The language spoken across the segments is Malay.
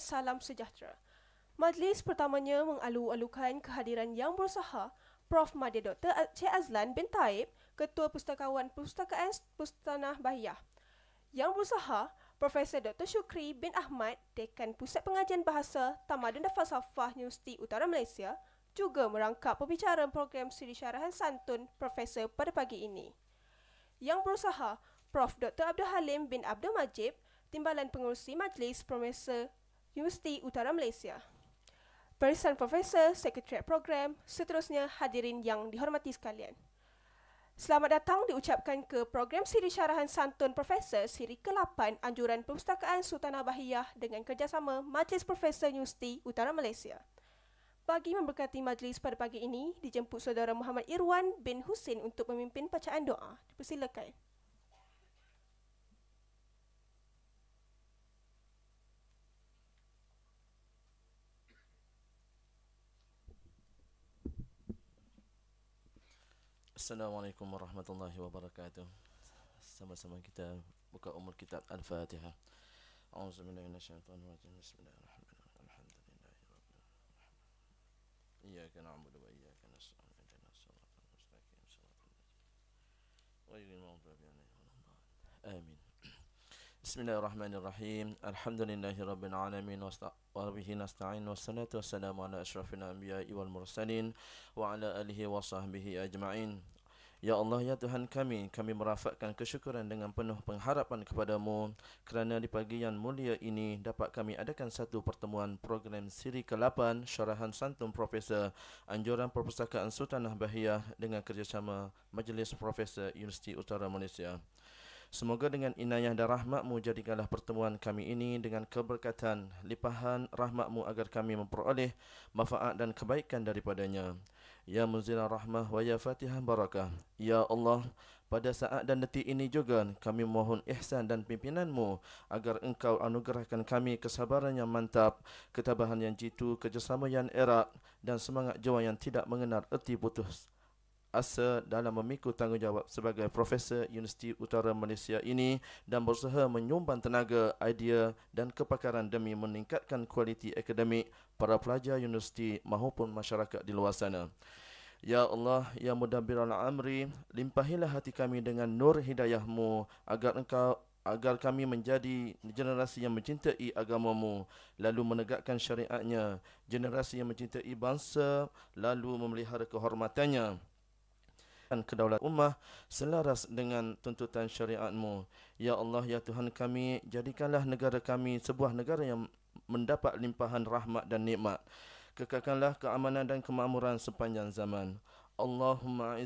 Salam sejahtera. Majlis pertamanya mengalu-alukan kehadiran Yang Berusaha Prof. Madya Dr. Cik Azlan bin Taib, Ketua Pustakawan Pustakaan Pustanah Bahiyah. Yang Berusaha Profesor Dr. Syukri bin Ahmad, Dekan Pusat Pengajian Bahasa Tamadun dan Falsafah Universiti Utara Malaysia, juga merangkap pembicara program Siri Syarahan Santun Profesor pada pagi ini. Yang Berusaha Prof. Dr. Abdul Halim bin Abdul Majid, Timbalan Pengurusi Majlis Profesor Universiti Utara Malaysia. Barisan Profesor, Sekretariat Program, seterusnya hadirin yang dihormati sekalian. Selamat datang diucapkan ke program Siri Syarahan Santun Profesor Siri ke-8 Anjuran Perpustakaan Sultanah Bahiyah dengan kerjasama Majlis Profesor Universiti Utara Malaysia. Bagi memberkati majlis pada pagi ini, dijemput Saudara Muhammad Irwan bin Husin untuk memimpin bacaan doa. Dipersilakan. Assalamualaikum warahmatullahi wabarakatuh. Sama-sama kita buka umul kitab Al-Fatihah. A'udzubillahi minasyaitonir rajim. Bismillahirrahmanirrahim. Alhamdulillahirabbil alamin. Iyyaka na'budu wa iyyaka nasta'in. Ihdinas siratal mustaqim. Shiratal ladzina ghairil maghdubi 'alaihim waladdallin. Amin. Bismillahirrahmanirrahim. Alhamdulillahirabbil alamin wa bihi nasta'in wassalatu wassalamu ala asyrafil anbiya'i wal mursalin wa ala alihi wa sahbihi ajma'in. Ya Allah, ya Tuhan kami merafakkan kesyukuran dengan penuh pengharapan kepadamu kerana di pagi yang mulia ini dapat kami adakan satu pertemuan program Siri ke-8 Syarahan Santun Profesor Anjuran Perpustakaan Sultanah Bahiyah dengan kerjasama Majlis Profesor Universiti Utara Malaysia. Semoga dengan inayah dan rahmat-Mu jadikanlah pertemuan kami ini dengan keberkatan, limpahan rahmat-Mu agar kami memperoleh manfaat dan kebaikan daripadanya. Ya Munzilah Rahmah wa Ya Fatihah Barakah. Ya Allah, pada saat dan detik ini juga kami mohon ihsan dan pimpinan-Mu agar Engkau anugerahkan kami kesabaran yang mantap, ketabahan yang jitu, kerjasama yang erat dan semangat jiwa yang tidak mengenal erti putus asa dalam memikul tanggungjawab sebagai Profesor Universiti Utara Malaysia ini dan berusaha menyumbang tenaga, idea dan kepakaran demi meningkatkan kualiti akademik para pelajar universiti maupun masyarakat di luar sana. Ya Allah, Ya Mudabbirul Amri, limpahilah hati kami dengan nur hidayah-Mu agar kami menjadi generasi yang mencintai agama-Mu lalu menegakkan syariatnya, generasi yang mencintai bangsa lalu memelihara kehormatannya, kedaulatan ummah selaras dengan tuntutan syariat-Mu. Ya Allah, ya Tuhan kami, jadikanlah negara kami sebuah negara yang mendapat limpahan rahmat dan nikmat. Kekalkanlah keamanan dan kemakmuran sepanjang zaman. Allahumma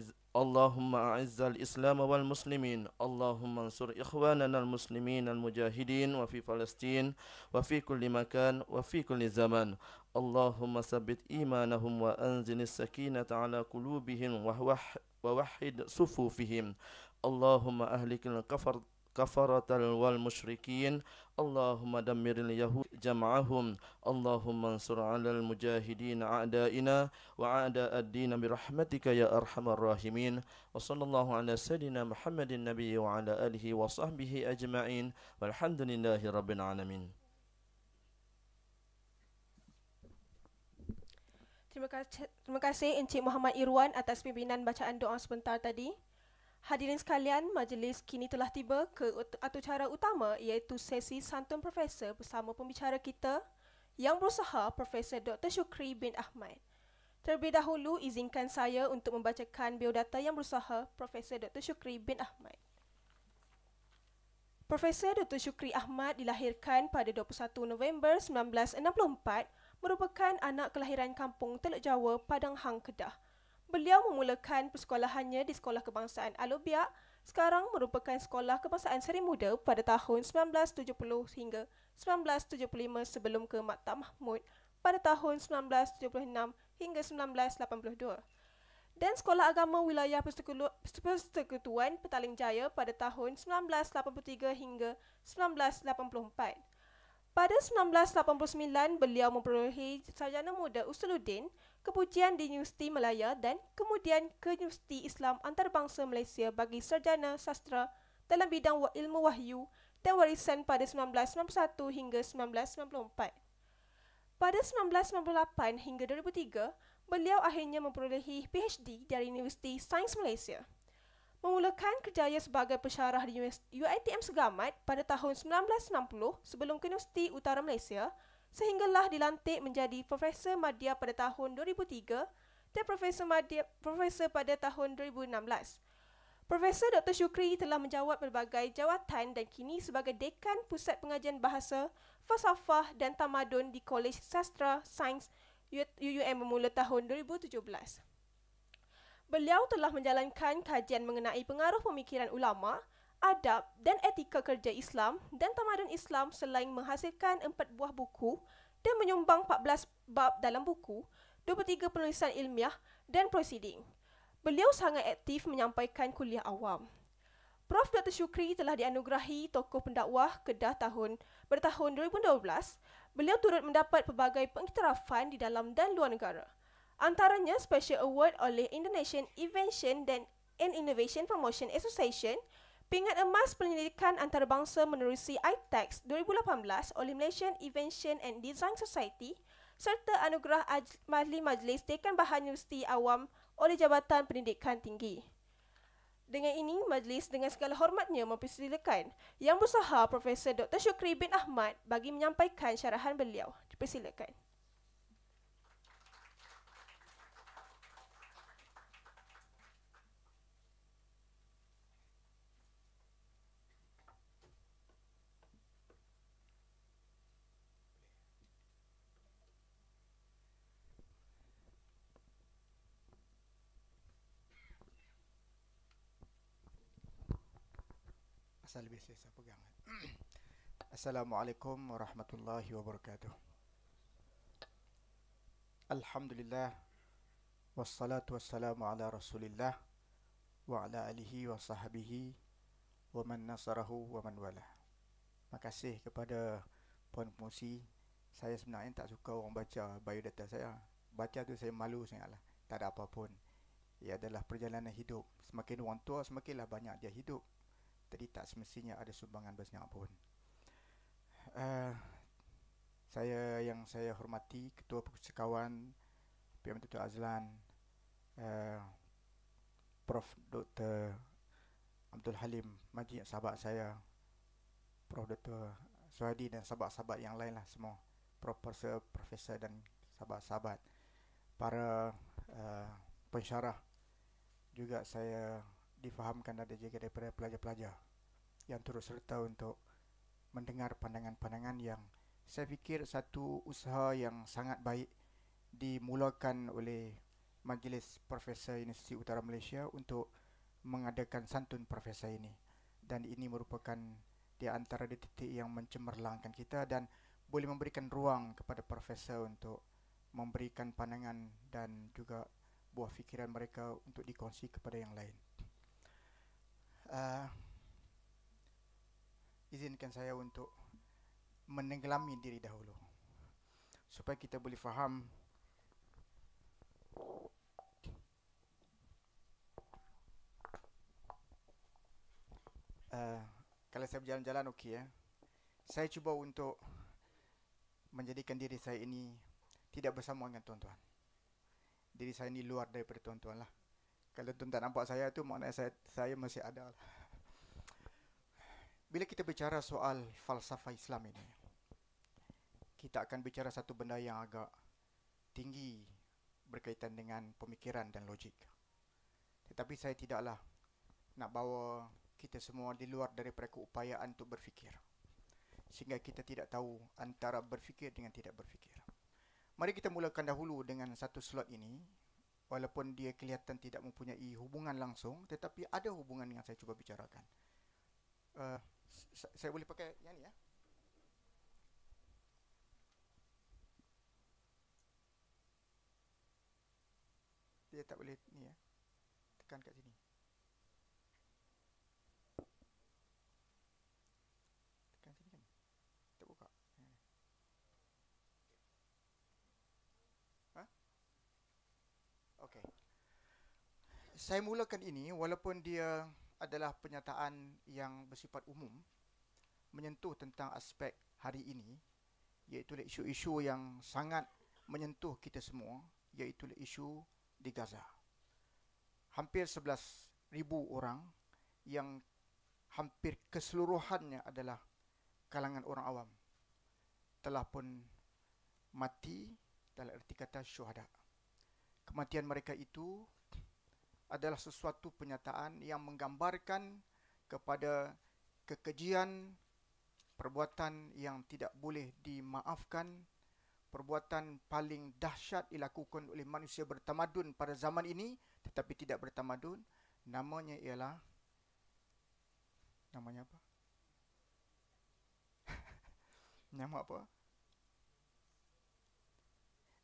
a'izzal Islam wal muslimin. Allahumma ansur ikhwanana al muslimin al mujahidin wa fi Palestin wa fi kulli makan wa fi kulli zaman. Allahumma sabbit imanahum wa anzilis sakinata ala qulubihim wa wahid sufufihim. Allahumma ahlikil kafaratal wal musyrikin. Allahumma dammiril yahud jam'ahum. Allahumma ansur alal mujahidin a'daina wa a'da'ad-din birahmatika ya arhamar rahimin. Wa sallallahu ala sayyidina Muhammadin nabiyyi wa ala alihi wa sahbihi ajma'in. Walhamdulillahi rabbil alamin. Terima kasih Encik Muhammad Irwan atas pimpinan bacaan doa sebentar tadi. Hadirin sekalian, majlis kini telah tiba ke acara utama iaitu sesi Santun Profesor bersama pembicara kita Yang Berusaha Profesor Dr. Syukri bin Ahmad. Terlebih dahulu, izinkan saya untuk membacakan biodata Yang Berusaha Profesor Dr. Syukri bin Ahmad. Profesor Dr. Syukri Ahmad dilahirkan pada 21 November 1964, merupakan anak kelahiran kampung Teluk Jawa, Padang Hang, Kedah. Beliau memulakan persekolahannya di Sekolah Kebangsaan Al-Biak, sekarang merupakan Sekolah Kebangsaan Seri Muda pada tahun 1970 hingga 1975 sebelum ke Maktab Mahmud pada tahun 1976 hingga 1982. Dan Sekolah Agama Wilayah Persekutuan Petaling Jaya pada tahun 1983 hingga 1984. Pada 1989, beliau memperolehi sarjana muda Usuluddin, kepujian di Universiti Malaya dan kemudian ke Universiti Islam Antarabangsa Malaysia bagi sarjana sastra dalam bidang ilmu wahyu dan warisan pada 1991 hingga 1994. Pada 1998 hingga 2003, beliau akhirnya memperolehi PhD dari Universiti Sains Malaysia. Memulakan kerjaya sebagai pensyarah di UiTM Segamat pada tahun 1960 sebelum ke Universiti Utara Malaysia, sehinggalah dilantik menjadi Profesor Madya pada tahun 2003 dan Profesor pada tahun 2016. Profesor Dr. Syukri telah menjawat pelbagai jawatan dan kini sebagai Dekan Pusat Pengajian Bahasa, Falsafah dan Tamadun di Kolej Sastra Sains UUM bermula tahun 2017. Beliau telah menjalankan kajian mengenai pengaruh pemikiran ulama, adab dan etika kerja Islam dan tamadun Islam selain menghasilkan 4 buah buku dan menyumbang 14 bab dalam buku, 23 penulisan ilmiah dan prosiding. Beliau sangat aktif menyampaikan kuliah awam. Prof. Dr. Syukri telah dianugerahi Tokoh Pendakwah Kedah pada tahun 2012. Beliau turut mendapat pelbagai pengiktirafan di dalam dan luar negara. Antaranya Special Award oleh Indonesian Invention and Innovation Promotion Association, Pingat Emas Penyelidikan Antarabangsa menerusi ITEX 2018 oleh Malaysian Invention and Design Society, serta anugerah Ahli Majlis Dekan Bahan Universiti Awam oleh Jabatan Pendidikan Tinggi. Dengan ini, majlis dengan segala hormatnya mempersilakan Yang Bersahar Profesor Dr. Syukri bin Ahmad bagi menyampaikan syarahan beliau. Dipersilakan. Asal biasa saya pegang. Assalamualaikum warahmatullahi wabarakatuh. Alhamdulillah wassalatu wassalamu ala Rasulillah wa ala alihi wa sahbihi wa man nasarahu wa man wala. Terima kasih kepada Puan Pengerusi. Saya sebenarnya tak suka orang baca biodata saya. Baca tu saya malu sangatlah. Tak ada apa pun. Ia adalah perjalanan hidup. Semakin orang tua, semakinlah banyak dia hidup. Jadi tak semestinya ada sumbangan bersenyap pun. Saya hormati Ketua Perpustakawan PM Dr. Azlan, Prof. Dr. Abdul Halim Majid, sahabat saya, Prof. Dr. Suhadi dan sahabat-sahabat yang lain lah semua, Profesor dan sahabat-sahabat, para pensyarah. Juga saya difahamkan ada juga daripada pelajar-pelajar yang turut serta untuk mendengar pandangan-pandangan yang saya fikir satu usaha yang sangat baik dimulakan oleh Majlis Profesor Universiti Utara Malaysia untuk mengadakan santun profesor ini, dan ini merupakan di antara titik yang mencemerlangkan kita dan boleh memberikan ruang kepada profesor untuk memberikan pandangan dan juga buah fikiran mereka untuk dikongsi kepada yang lain. Izinkan saya untuk menenggelami diri dahulu supaya kita boleh faham kalau saya berjalan-jalan okey ya. Saya cuba untuk menjadikan diri saya ini tidak bersama dengan tuan-tuan. Diri saya ini luar daripada tuan-tuan lah. Kalau tuan tak nampak saya tu maknanya saya masih ada lah. Bila kita bicara soal falsafah Islam ini, kita akan bicara satu benda yang agak tinggi berkaitan dengan pemikiran dan logik. Tetapi saya tidaklah nak bawa kita semua di luar daripada keupayaan untuk berfikir, sehingga kita tidak tahu antara berfikir dengan tidak berfikir. Mari kita mulakan dahulu dengan satu slot ini. Walaupun dia kelihatan tidak mempunyai hubungan langsung, tetapi ada hubungan yang saya cuba bicarakan. Saya boleh pakai yang ni ya? Dia tak boleh ni ya? Tekan kat sini. Tekan sini kan? Tak buka. Okey. Saya mulakan ini walaupun dia adalah pernyataan yang bersifat umum, menyentuh tentang aspek hari ini, iaitu isu-isu yang sangat menyentuh kita semua, iaitu isu di Gaza. Hampir 11,000 orang yang hampir keseluruhannya adalah kalangan orang awam telah pun mati dalam erti kata syuhada. Kematian mereka itu adalah sesuatu penyataan yang menggambarkan kepada kekejian, perbuatan yang tidak boleh dimaafkan, perbuatan paling dahsyat dilakukan oleh manusia bertamadun pada zaman ini tetapi tidak bertamadun. Namanya ialah, namanya apa? Nama apa?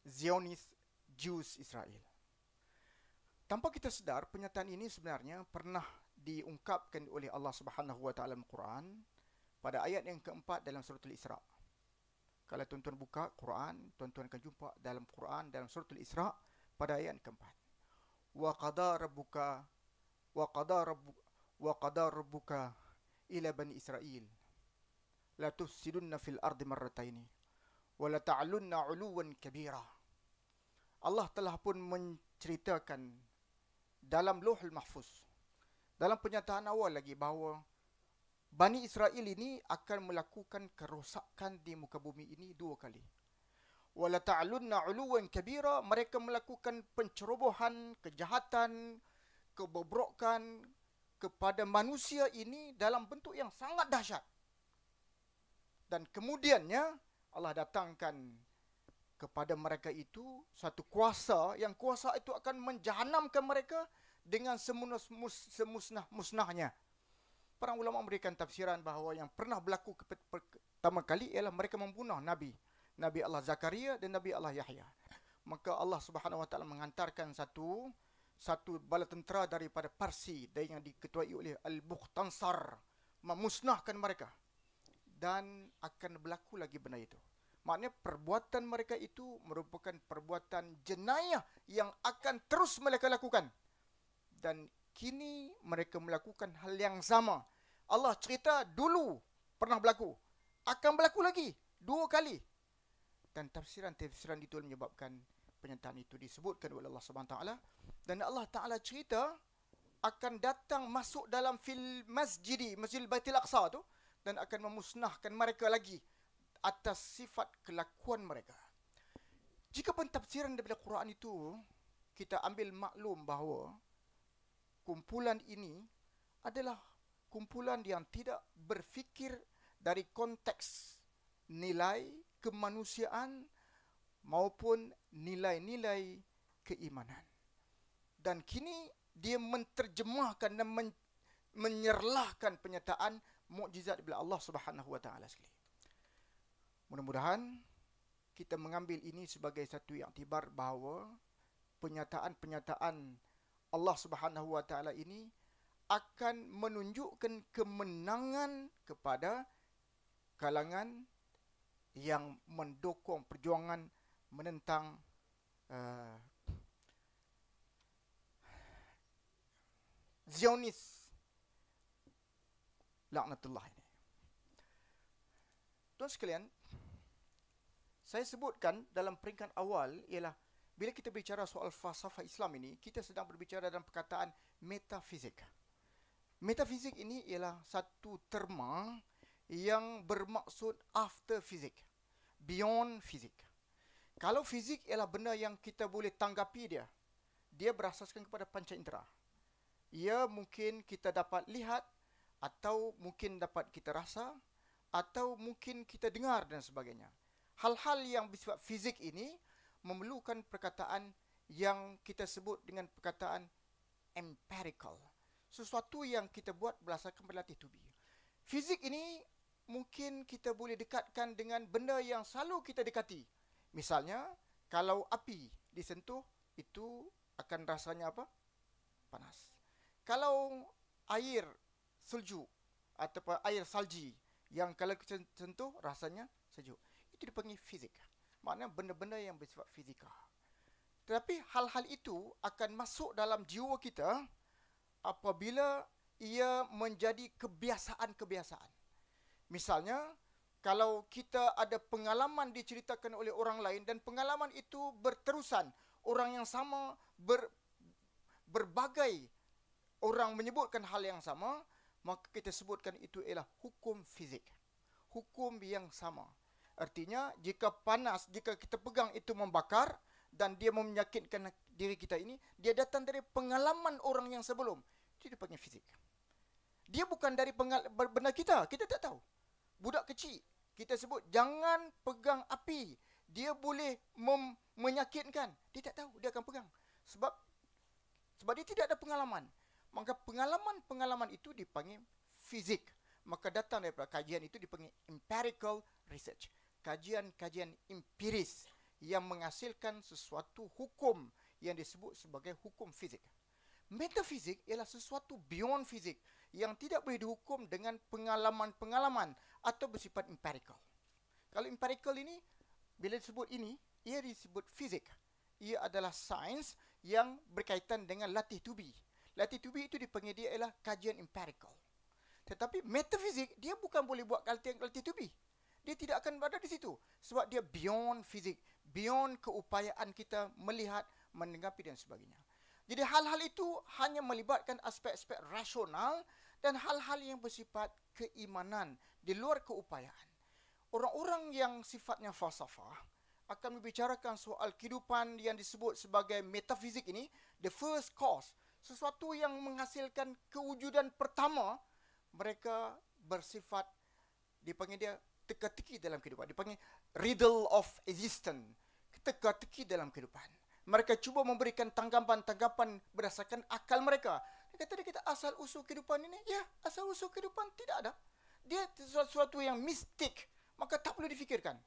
Zionist Jews Israel. Tanpa kita sedar, pernyataan ini sebenarnya pernah diungkapkan oleh Allah Subhanahu wa taala dalam Quran pada ayat yang keempat dalam surah Al-Isra. Kalau tuan-tuan buka Quran, tuan-tuan akan jumpa dalam Quran dalam surah Al-Isra pada ayat yang keempat. Wa qada rabbuka ila bani Israil la tufsidunna fil ardi marrataini wa la ta'lunna 'uluwan kabira. Allah telah pun menceritakan dalam Lauhul Mahfuz, dalam pernyataan awal lagi, bahawa Bani Israel ini akan melakukan kerosakan di muka bumi ini 2 kali. Wala ta'lunna 'uluwan kabira, mereka melakukan pencerobohan, kejahatan, kebobrokan kepada manusia ini dalam bentuk yang sangat dahsyat. Dan kemudiannya Allah datangkan kepada mereka itu satu kuasa, yang kuasa itu akan menjahanamkan mereka dengan semusnah-musnahnya. Para ulama memberikan tafsiran bahawa yang pernah berlaku pertama kali ialah mereka membunuh Nabi Allah Zakaria dan Nabi Allah Yahya. Maka Allah Subhanahu wa taala menghantarkan satu bala tentera daripada Parsi yang diketuai oleh Al-Bukhtansar memusnahkan mereka, dan akan berlaku lagi benda itu. Maknanya perbuatan mereka itu merupakan perbuatan jenayah yang akan terus mereka lakukan. Dan kini mereka melakukan hal yang sama. Allah cerita dulu pernah berlaku, akan berlaku lagi 2 kali. Dan tafsiran itu menyebabkan pernyataan itu disebutkan oleh Allah Subhanahu taala. Dan Allah Taala cerita akan datang masuk dalam fil masjid Baitul Aqsa tu, dan akan memusnahkan mereka lagi atas sifat kelakuan mereka. Jika pentafsiran daripada Quran itu kita ambil maklum bahawa kumpulan ini adalah kumpulan yang tidak berfikir dari konteks nilai kemanusiaan maupun nilai-nilai keimanan. Dan kini dia menterjemahkan dan menyerlahkan pernyataan mukjizat daripada Allah Subhanahu wa taala sekali. Mudah-mudahan kita mengambil ini sebagai satu iktibar bahawa pernyataan-pernyataan Allah Subhanahu wa taala ini akan menunjukkan kemenangan kepada kalangan yang mendukung perjuangan menentang Zionis laknatullah ini. Tuan sekalian, saya sebutkan dalam peringkat awal ialah bila kita bicara soal falsafah Islam ini, kita sedang berbicara dalam perkataan metafizik. Metafizik ini ialah satu terma yang bermaksud after fizik, beyond fizik. Kalau fizik ialah benda yang kita boleh tanggapi dia berasaskan kepada panca indera. Ia mungkin kita dapat lihat, atau mungkin dapat kita rasa, atau mungkin kita dengar dan sebagainya. Hal-hal yang bersifat fizik ini memerlukan perkataan yang kita sebut dengan perkataan empirical. Sesuatu yang kita buat berdasarkan berlatih tubi. Fizik ini mungkin kita boleh dekatkan dengan benda yang selalu kita dekati. Misalnya, kalau api disentuh, itu akan rasanya apa? Panas. Kalau air salju ataupun air salji yang kalau kita sentuh rasanya sejuk, itu dipanggil fizik. Maknanya benda-benda yang bersifat fizikal. Tetapi hal-hal itu akan masuk dalam jiwa kita apabila ia menjadi kebiasaan-kebiasaan. Misalnya, kalau kita ada pengalaman diceritakan oleh orang lain dan pengalaman itu berterusan, orang yang sama berbagai orang menyebutkan hal yang sama, maka kita sebutkan itu ialah hukum fizik. Hukum yang sama. Artinya jika panas, jika kita pegang itu membakar dan dia menyakitkan diri kita ini, dia datang dari pengalaman orang yang sebelum. Itu dipanggil fizik. Dia bukan dari benda kita tak tahu. Budak kecil, kita sebut jangan pegang api. Dia boleh menyakitkan. Dia tak tahu, dia akan pegang. Sebab dia tidak ada pengalaman. Maka pengalaman itu dipanggil fizik. Maka datang daripada kajian itu dipanggil empirical research. Kajian empiris yang menghasilkan sesuatu hukum yang disebut sebagai hukum fizik. Metafizik ialah sesuatu beyond fizik yang tidak boleh dihukum dengan pengalaman-pengalaman atau bersifat empirical. Kalau empirical ini, bila disebut ini, ia disebut fizik. Ia adalah sains yang berkaitan dengan latih tubi. Latih tubi itu dipanggil dia ialah kajian empirical. Tetapi metafizik, dia bukan boleh buat latih tubi. Dia tidak akan berada di situ. Sebab dia beyond fizik. Beyond keupayaan kita melihat, menanggapi dan sebagainya. Jadi hal-hal itu hanya melibatkan aspek-aspek rasional dan hal-hal yang bersifat keimanan di luar keupayaan. Orang-orang yang sifatnya falsafah akan membicarakan soal kehidupan yang disebut sebagai metafizik ini, the first cause, sesuatu yang menghasilkan kewujudan pertama. Mereka bersifat, dipanggil dia teka-teki dalam kehidupan. Dipanggil riddle of existence, teka-teki dalam kehidupan. Mereka cuba memberikan tanggapan-tanggapan berdasarkan akal mereka. Dia kata asal usul kehidupan ini, ya, asal usul kehidupan tidak ada. Dia sesuatu yang mistik, maka tak perlu difikirkan.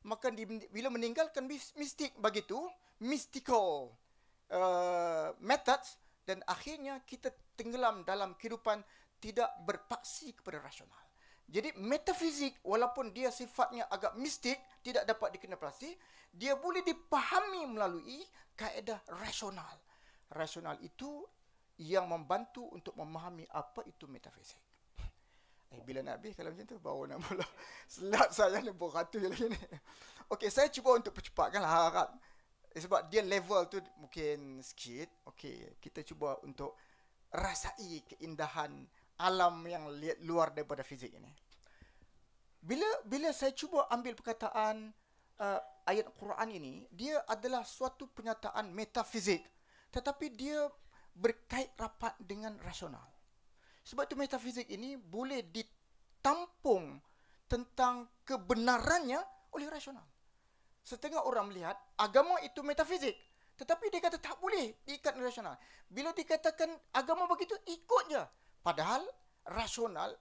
Maka bila meninggalkan mistik begitu, mystical methods, dan akhirnya kita tenggelam dalam kehidupan tidak berpaksi kepada rasional. Jadi metafizik walaupun dia sifatnya agak mistik, tidak dapat dikenali, dia boleh dipahami melalui kaedah rasional. Rasional itu yang membantu untuk memahami apa itu metafizik. Bila nak habis kalau macam tu, baru nak mula. Selat saya ni beratus je lagi ni. Okey, saya cuba untuk percepatkan harap. Sebab dia level tu mungkin sikit. Okey, kita cuba untuk rasai keindahan alam yang luar daripada fizik ini. Bila saya cuba ambil perkataan ayat Quran ini, dia adalah suatu pernyataan metafizik, tetapi dia berkait rapat dengan rasional. Sebab itu metafizik ini boleh ditampung tentang kebenarannya oleh rasional. Setengah orang melihat agama itu metafizik, tetapi dia kata tak boleh diikat dengan rasional. Bila dikatakan agama begitu, ikut je. Padahal rasional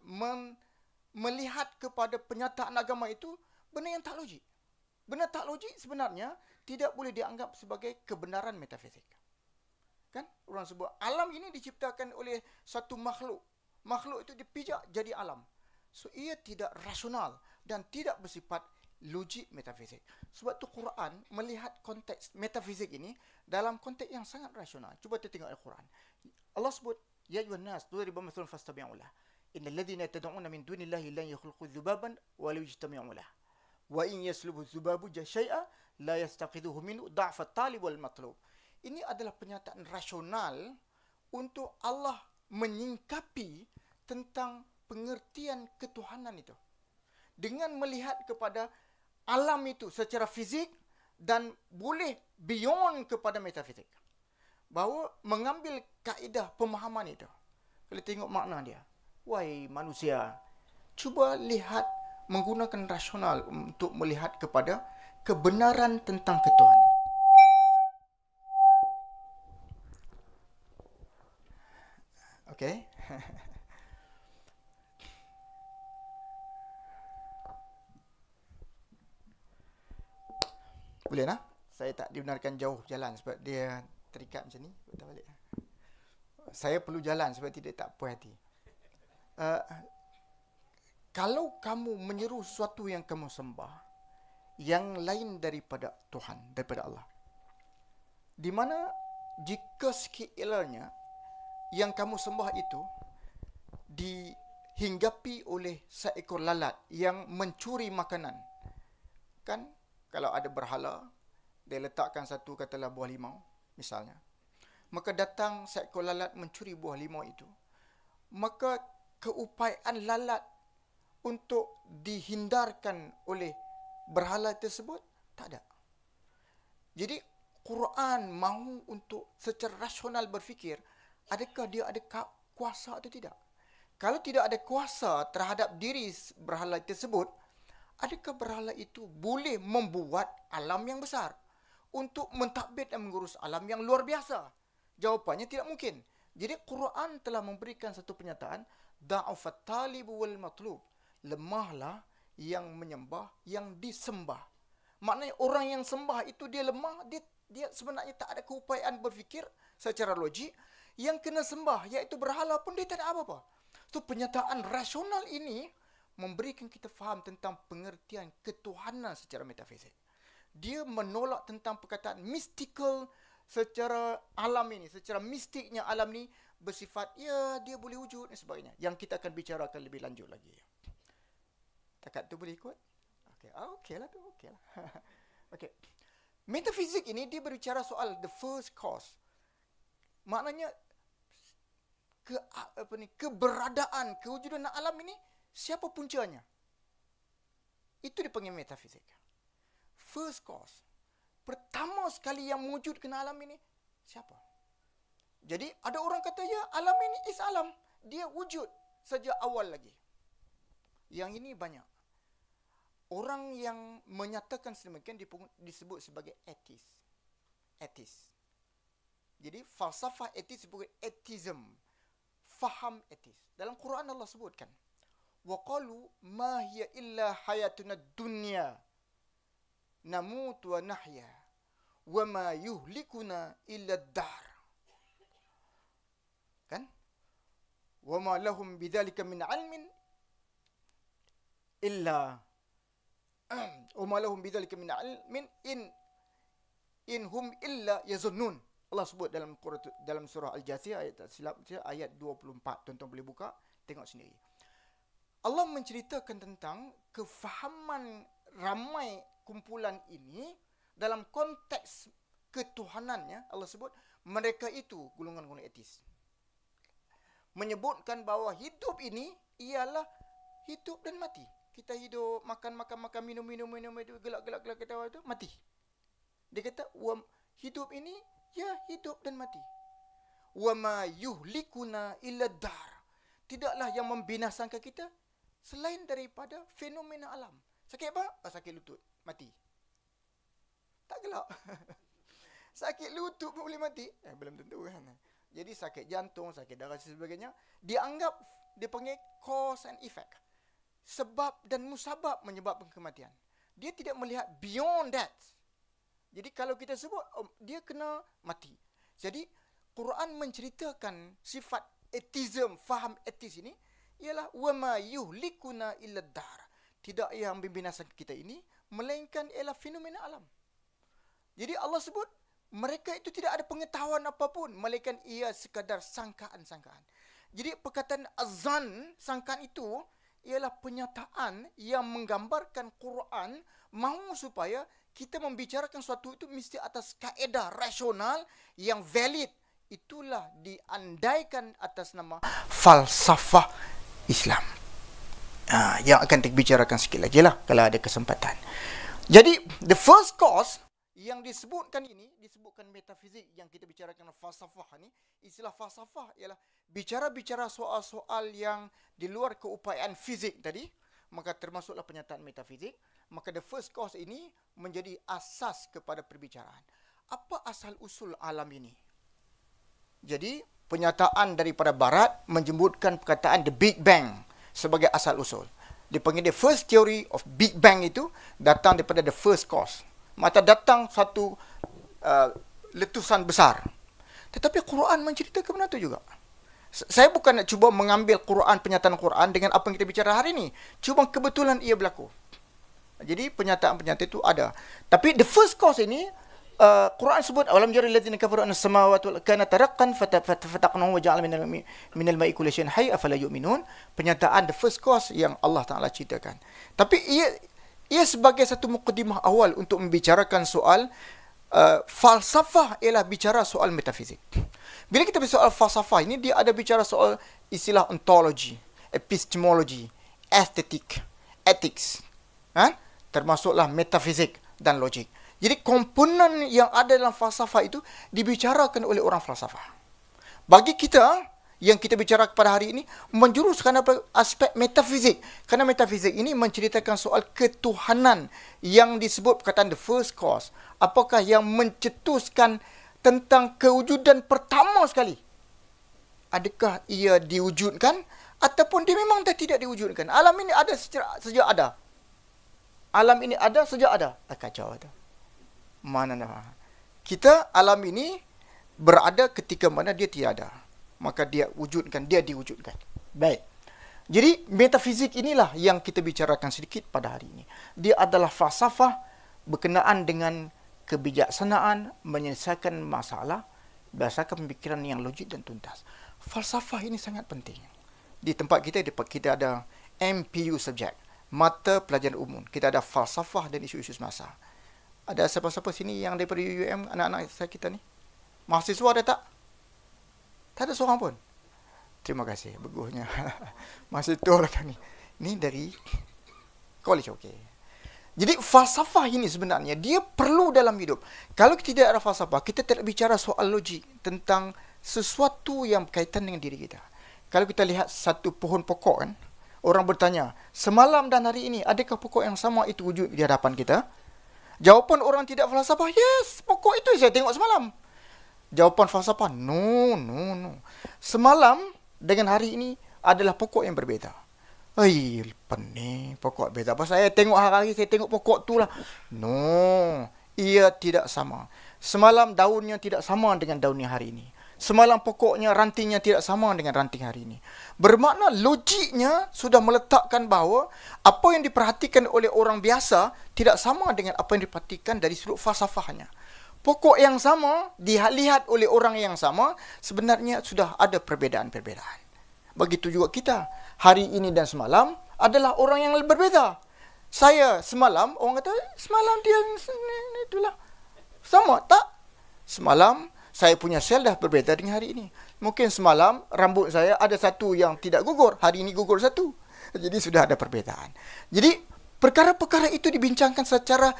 melihat kepada penyataan agama itu benda yang tak logik. Benda tak logik sebenarnya tidak boleh dianggap sebagai kebenaran metafizik. Kan? Orang sebut alam ini diciptakan oleh satu makhluk. Makhluk itu dipijak jadi alam. So ia tidak rasional dan tidak bersifat logik metafizik. Sebab tu Quran melihat konteks metafizik ini dalam konteks yang sangat rasional. Cuba kita tengok Al-Quran. Allah sebut, ya ayuhan nas duriba mathalun fastabi'u lah. Innal ladzina tad'una min dunillahi lan yakhluqu dhubaban wa la yajtami'u lah. Wa in yaslubu dhubabu shay'a la yastaqiduhu minhu dha'fa at-talib wal matlub. Ini adalah pernyataan rasional untuk Allah menyingkapi tentang pengertian ketuhanan itu. Dengan melihat kepada alam itu secara fizik dan boleh beyond kepada metafizik. Bahawa mengambil kaedah pemahaman itu. Kalau tengok makna dia. Wahai manusia, cuba lihat menggunakan rasional untuk melihat kepada kebenaran tentang ketuhanan. Okey. Boleh nak? Saya tak dibenarkan jauh jalan sebab dia terikat macam ni. Putar balik. Saya perlu jalan sebab tidak tak puas hati. Kalau kamu menyeru sesuatu yang kamu sembah, yang lain daripada Tuhan, daripada Allah, di mana jika sekiranya yang kamu sembah itu dihinggapi oleh seekor lalat yang mencuri makanan. Kan kalau ada berhala, dia letakkan satu katalah buah limau misalnya. Maka datang seekor lalat mencuri buah limau itu. Maka keupayaan lalat untuk dihindarkan oleh berhala tersebut tak ada. Jadi Quran mahu untuk secara rasional berfikir, adakah dia ada kuasa atau tidak? Kalau tidak ada kuasa terhadap diri berhala tersebut, adakah berhala itu boleh membuat alam yang besar untuk mentadbir dan mengurus alam yang luar biasa? Jawapannya tidak mungkin. Jadi Quran telah memberikan satu pernyataan, da'ufat talib wal matlub. Lemahlah yang menyembah, yang disembah. Maknanya orang yang sembah itu dia lemah, dia sebenarnya tak ada keupayaan berfikir secara logik. Yang kena sembah, iaitu berhala pun dia tak ada apa-apa. So, pernyataan rasional ini memberikan kita faham tentang pengertian ketuhanan secara metafisik. Dia menolak tentang perkataan mystical secara alam ini, secara mistiknya alam ni bersifat, ya dia boleh wujud dan sebagainya. Yang kita akan bicarakan lebih lanjut lagi. Takat tu boleh ikut? Okey lah tu, okey lah. Okey. Metafizik ini dia berbicara soal the first cause. Maknanya keberadaan, kewujudan alam ini siapa puncanya? Itu dipanggil metafizik. First cause. Pertama sekali yang mewujudkan alam ini siapa? Jadi ada orang kata ya alam ini is alam, dia wujud sejak awal lagi. Yang ini banyak. Orang yang menyatakan sedemikian disebut sebagai atheist. Atheist. Jadi falsafah atheist sebagai atheism. Faham atheist. Dalam Quran Allah sebutkan, wa qalu ma hiya illa hayatuna dunya namutu wa nahya wa ma yuhlikuna illa ad-dar. Kan? Wa ma lahum bidzalika min ilmin illa وَمَا لَهُمْ بِذَلِكَ مِنْ عِلْمٍ إِنْ هُمْ إِلَّا يَظُنُّونَ. Allah sebut dalam surah Al-Jathiyah ayat 24. Tuan-tuan boleh buka, tengok sendiri. Allah menceritakan tentang kefahaman ramai kumpulan ini dalam konteks ketuhanannya. Allah sebut mereka itu golongan-golongan etis. Menyebutkan bahawa hidup ini ialah hidup dan mati. Kita hidup, makan, minum, itu, gelak, kita itu, mati. Dia kata, hidup ini, ya hidup dan mati. Wa ma yuhlikuna illa dar. Tidaklah yang membinasakan kita selain daripada fenomena alam. Sakit apa? Sakit lutut, mati. Tak gelak. Sakit lutut pun boleh mati? Belum tentu kan. Jadi sakit jantung, sakit darah dan sebagainya, dia panggil cause and effect. Sebab dan musabab menyebabkan kematian. Dia tidak melihat beyond that. Jadi kalau kita sebut, dia kena mati. Jadi Quran menceritakan sifat atheism, faham atheis ini, ialah وَمَا يُهْلِكُنَا إِلَّا الدَّارِ. Tidak yang membinasakan kita ini, melainkan ialah fenomena alam. Jadi Allah sebut, mereka itu tidak ada pengetahuan apapun, melainkan ia sekadar sangkaan-sangkaan. Jadi perkataan azan, sangkaan itu, ialah pernyataan yang menggambarkan Quran mahu supaya kita membicarakan sesuatu itu mesti atas kaedah rasional yang valid. Itulah diandaikan atas nama falsafah Islam. Yang akan dibicarakan sikit lagi lah kalau ada kesempatan. Jadi the first cause yang disebutkan ini, disebutkan metafizik yang kita bicarakan falsafah ni, istilah falsafah ialah bicara-bicara soal-soal yang di luar keupayaan fizik tadi, maka termasuklah pernyataan metafizik. Maka the first cause ini menjadi asas kepada perbicaraan. Apa asal usul alam ini? Jadi, pernyataan daripada barat menyebutkan perkataan the Big Bang sebagai asal usul. Dipanggil the first theory of Big Bang itu datang daripada the first cause. Maka datang satu letusan besar. Tetapi Quran menceritakan benda itu juga. Saya bukan nak cuba mengambil Quran, pernyataan Quran dengan apa yang kita bicara hari ini. Cuma kebetulan ia berlaku. Jadi pernyataan-pernyataan itu ada. Tapi the first cause ini Quran sebut awalam yaril ladzina kafaru anna samawati wal kana taraqqan fataqnahu wa ja'ala minal ma'i kulli shay'in hayy afala yu'minun. Penyataan the first cause yang Allah Taala ceritakan. Tapi ia sebagai satu mukadimah awal untuk membicarakan soal falsafah, ialah bicara soal metafizik. Bila kita bicara soal falsafah ini, dia ada bicara soal istilah ontologi, epistemologi, estetik, ethics, termasuklah metafizik dan logik. Jadi komponen yang ada dalam falsafah itu dibicarakan oleh orang falsafah. Bagi kita yang kita bicara pada hari ini menjuruskan aspek metafizik. Kerana metafizik ini menceritakan soal ketuhanan yang disebut perkataan the first cause. Apakah yang mencetuskan tentang kewujudan pertama sekali? Adakah ia diwujudkan ataupun dia memang tidak diwujudkan? Alam ini ada sejak ada. Alam ini ada sejak ada. Kacau itu. Mana nak? Kita alam ini berada ketika mana dia tiada. Maka dia wujudkan, dia diwujudkan. Baik. Jadi metafizik inilah yang kita bicarakan sedikit pada hari ini. Dia adalah falsafah berkenaan dengan kebijaksanaan, menyelesaikan masalah berdasarkan pemikiran yang logik dan tuntas. Falsafah ini sangat penting. Di tempat kita ada MPU subjek, mata pelajaran umum. Kita ada falsafah dan isu-isu semasa. Ada siapa-siapa sini yang daripada UUM, anak-anak kita ni? Mahasiswa ada tak? Tak ada seorang pun. Terima kasih, bagusnya. Masih tu lah ni. Ni dari college, okey. Jadi falsafah ini sebenarnya dia perlu dalam hidup. Kalau kita tidak ada falsafah, kita tidak bicara soal logik tentang sesuatu yang berkaitan dengan diri kita. Kalau kita lihat satu pohon pokok kan, orang bertanya, semalam dan hari ini adakah pokok yang sama itu wujud di hadapan kita? Jawapan orang tidak falsafah, yes, pokok itu saya tengok semalam. Jawapan falsafah, no. Semalam dengan hari ini adalah pokok yang berbeza. Pening, pokok beza. Apa saya tengok hari-hari, saya tengok pokok tu lah. No, ia tidak sama. Semalam daunnya tidak sama dengan daunnya hari ini. Semalam pokoknya, rantingnya tidak sama dengan ranting hari ini. Bermakna logiknya sudah meletakkan bahawa apa yang diperhatikan oleh orang biasa tidak sama dengan apa yang diperhatikan dari sudut falsafahnya. Pokok yang sama, dilihat oleh orang yang sama, sebenarnya sudah ada perbezaan-perbezaan. Begitu juga kita. Hari ini dan semalam adalah orang yang berbeza. Saya semalam, orang kata, semalam dia itulah. Sama, tak? Semalam, saya punya sel dah berbeza dengan hari ini. Mungkin semalam, rambut saya ada satu yang tidak gugur. Hari ini gugur satu. Jadi sudah ada perbezaan. Jadi, perkara-perkara itu dibincangkan secara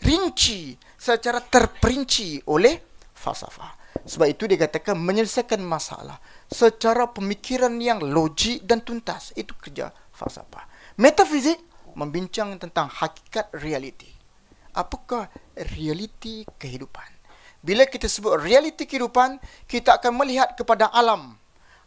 rinci, secara terperinci oleh falsafah. Sebab itu dikatakan menyelesaikan masalah secara pemikiran yang logik dan tuntas. Itu kerja falsafah. Metafizik membincang tentang hakikat realiti. Apakah realiti kehidupan? Bila kita sebut realiti kehidupan, kita akan melihat kepada alam.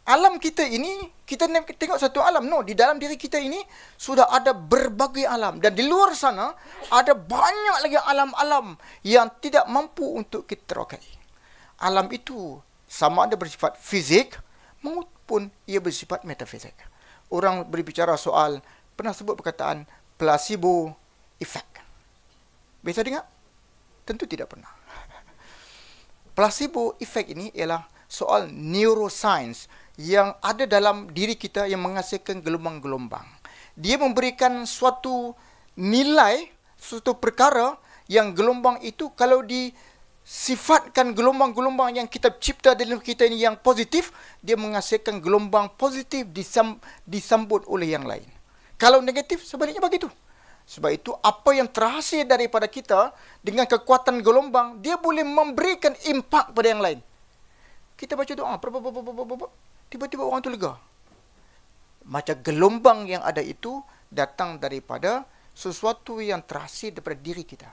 Alam kita ini, kita tengok satu alam. No, di dalam diri kita ini sudah ada berbagai alam. Dan di luar sana, ada banyak lagi alam-alam yang tidak mampu untuk kita terokai. Alam itu sama ada bersifat fizik maupun ia bersifat metafizik. Orang berbicara soal, pernah sebut perkataan placebo effect. Biasa dengar? Tentu tidak pernah. Placebo effect ini ialah soal neuroscience yang ada dalam diri kita yang menghasilkan gelombang-gelombang. Dia memberikan suatu nilai, suatu perkara yang gelombang itu kalau disifatkan gelombang-gelombang yang kita cipta dalam kita ini yang positif, dia menghasilkan gelombang positif disambut oleh yang lain. Kalau negatif, sebaliknya begitu. Sebab itu, apa yang terhasil daripada kita dengan kekuatan gelombang, dia boleh memberikan impak pada yang lain. Kita baca doa, tiba-tiba orang tu lega. Macam gelombang yang ada itu datang daripada sesuatu yang terhasil daripada diri kita.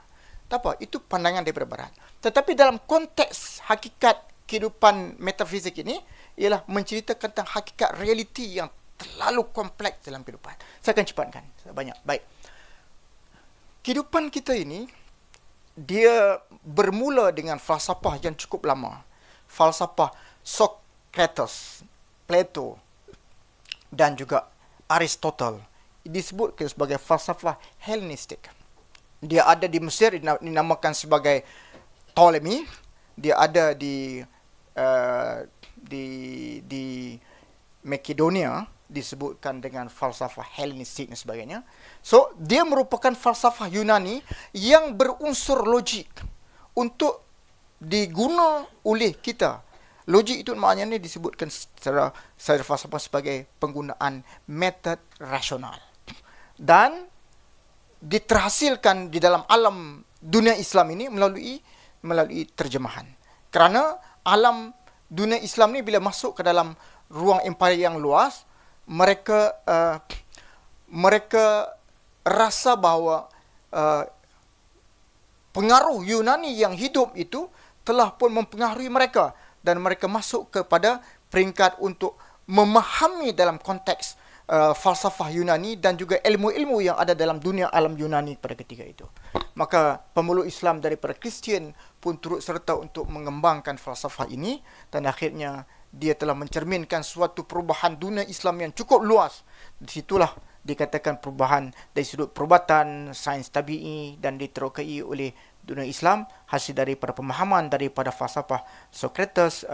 Tak apa, itu pandangan daripada barat. Tetapi dalam konteks hakikat kehidupan metafizik ini, ialah menceritakan tentang hakikat realiti yang terlalu kompleks dalam kehidupan. Saya akan cepatkan, banyak. Baik. Kehidupan kita ini, dia bermula dengan falsafah yang cukup lama. Falsafah Socrates, Plato dan juga Aristotle disebut sebagai falsafah Hellenistik. Dia ada di Mesir, dinamakan sebagai Ptolemy. Dia ada di Makedonia, disebutkan dengan falsafah Hellenistik dan sebagainya. So, dia merupakan falsafah Yunani yang berunsur logik untuk diguna oleh kita. Logik itu maknanya disebutkan secara falsafah sebagai penggunaan metod rasional. Dan diterhasilkan di dalam alam dunia Islam ini melalui terjemahan. Kerana alam dunia Islam ni bila masuk ke dalam ruang empire yang luas, mereka rasa bahawa pengaruh Yunani yang hidup itu telah pun mempengaruhi mereka, dan mereka masuk kepada peringkat untuk memahami dalam konteks falsafah Yunani dan juga ilmu-ilmu yang ada dalam dunia alam Yunani pada ketika itu. Maka pemeluk Islam daripada Kristian pun turut serta untuk mengembangkan falsafah ini, dan akhirnya dia telah mencerminkan suatu perubahan dunia Islam yang cukup luas. Di situlah dikatakan perubahan dari sudut perubatan, sains tabi'i, dan diterokai oleh dunia Islam hasil daripada pemahaman daripada falsafah Socrates,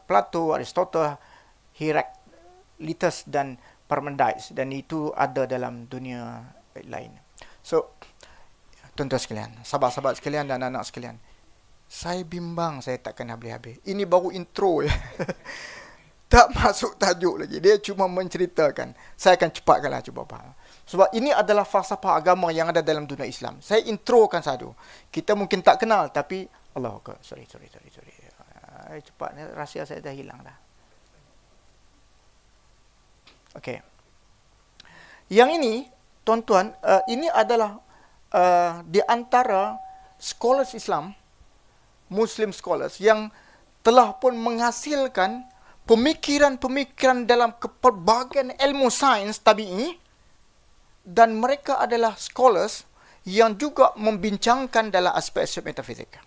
Plato, Aristotle, Heraclitus dan Parmenides, dan itu ada dalam dunia lain. So, tuan-tuan sekalian, sahabat-sahabat sekalian dan anak sekalian, saya bimbang saya takkan habis-habis. Ini baru intro ya. Tak masuk tajuk lagi. Dia cuma menceritakan. Saya akan cepatkanlah, cuba faham. Sebab ini adalah falsafah agama yang ada dalam dunia Islam. Saya introkan satu. Kita mungkin tak kenal, tapi Allah Akbar. Sorry. Cepat, rahsia saya dah hilang dah. Okey. Yang ini, tuan-tuan, ini adalah di antara scholars Islam, Muslim scholars, yang telah pun menghasilkan pemikiran-pemikiran dalam pelbagai ilmu sains tabi'i, dan mereka adalah scholars yang juga membincangkan dalam aspek-aspek metafizika.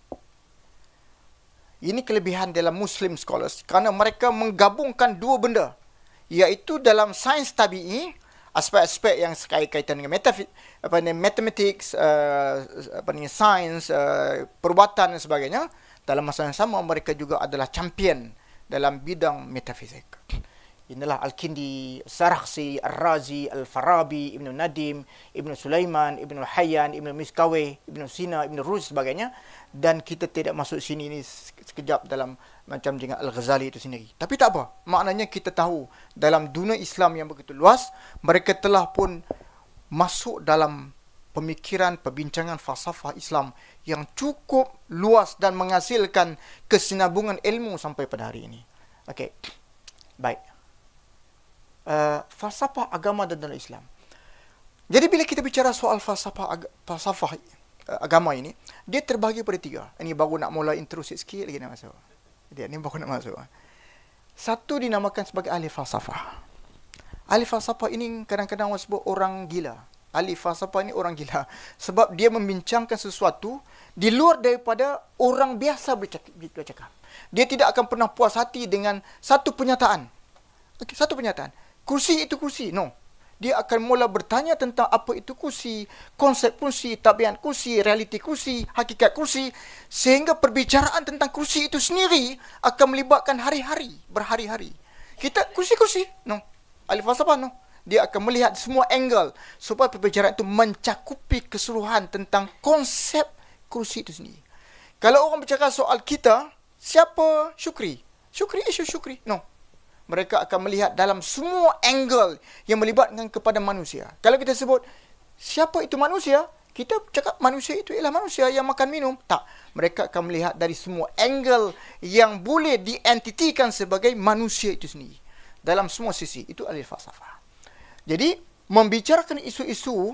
Ini kelebihan dalam Muslim scholars, kerana mereka menggabungkan dua benda, iaitu dalam sains tabi'i, aspek-aspek yang kaitan dengan mathematics, sains, perubatan dan sebagainya. Dalam masa yang sama, mereka juga adalah champion dalam bidang metafizik. Inilah Al-Kindi, Sarakhsi, Al-Razi, Al-Farabi, Ibn Nadim, Ibn Sulaiman, Ibn Hayyan, Ibn Miskawih, Ibn Sina, Ibn Ruz sebagainya. Dan kita tidak masuk sini ni sekejap dalam macam dengan Al-Ghazali itu sendiri. Tapi tak apa. Maknanya kita tahu dalam dunia Islam yang begitu luas, mereka telah pun masuk dalam pemikiran, perbincangan falsafah Islam yang cukup luas dan menghasilkan kesinambungan ilmu sampai pada hari ini. Okey. Baik. Falsafah agama dan dalam Islam. Jadi bila kita bicara soal falsafah agama ini, dia terbahagi pada tiga. Ini baru nak mula intro sikit lagi nak masuk. Ini baru nak masuk. Satu dinamakan sebagai ahli falsafah. Ahli falsafah ini kadang-kadang orang sebut orang gila. Ahli falsafah ini orang gila sebab dia membincangkan sesuatu di luar daripada orang biasa bercakap. Dia tidak akan pernah puas hati dengan satu pernyataan. Okay, satu pernyataan. Kursi itu kursi. No. Dia akan mula bertanya tentang apa itu kursi, konsep kursi, tabiat kursi, realiti kursi, hakikat kursi, sehingga perbicaraan tentang kursi itu sendiri akan melibatkan berhari-hari. Kita kursi-kursi. No. Ahli falsafah, no. Dia akan melihat semua angle supaya perbicaraan itu mencakupi keseluruhan tentang konsep kursi itu sendiri. Kalau orang bercakap soal kita, siapa Syukri? Syukri. No. Mereka akan melihat dalam semua angle yang melibatkan kepada manusia. Kalau kita sebut, siapa itu manusia? Kita cakap manusia itu ialah manusia yang makan minum. Tak. Mereka akan melihat dari semua angle yang boleh dientitikan sebagai manusia itu sendiri. Dalam semua sisi. Itu ahli falsafah. Jadi, membicarakan isu-isu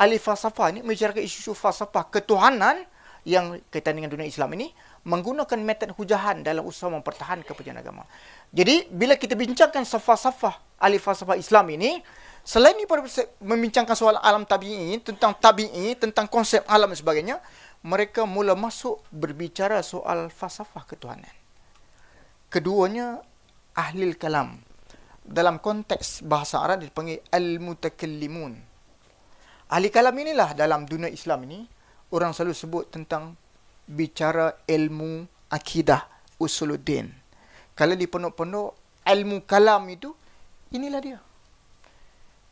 ahli falsafah ini, membicarakan isu-isu falsafah ketuhanan yang kaitan dengan dunia Islam ini, menggunakan metod hujahan dalam usaha mempertahankan kepercayaan agama. Jadi, bila kita bincangkan falsafah ahli falsafah Islam ini, selain daripada membincangkan soal alam tabi'i, tentang konsep alam dan sebagainya, mereka mula masuk berbicara soal falsafah ketuhanan. Keduanya, ahli kalam. dalam konteks bahasa Arab dipanggil al-mutakallimun. Ahli kalam inilah dalam dunia Islam ini orang selalu sebut tentang bicara ilmu akidah usuluddin. Kalau di pondok-pondok ilmu kalam itu, inilah dia.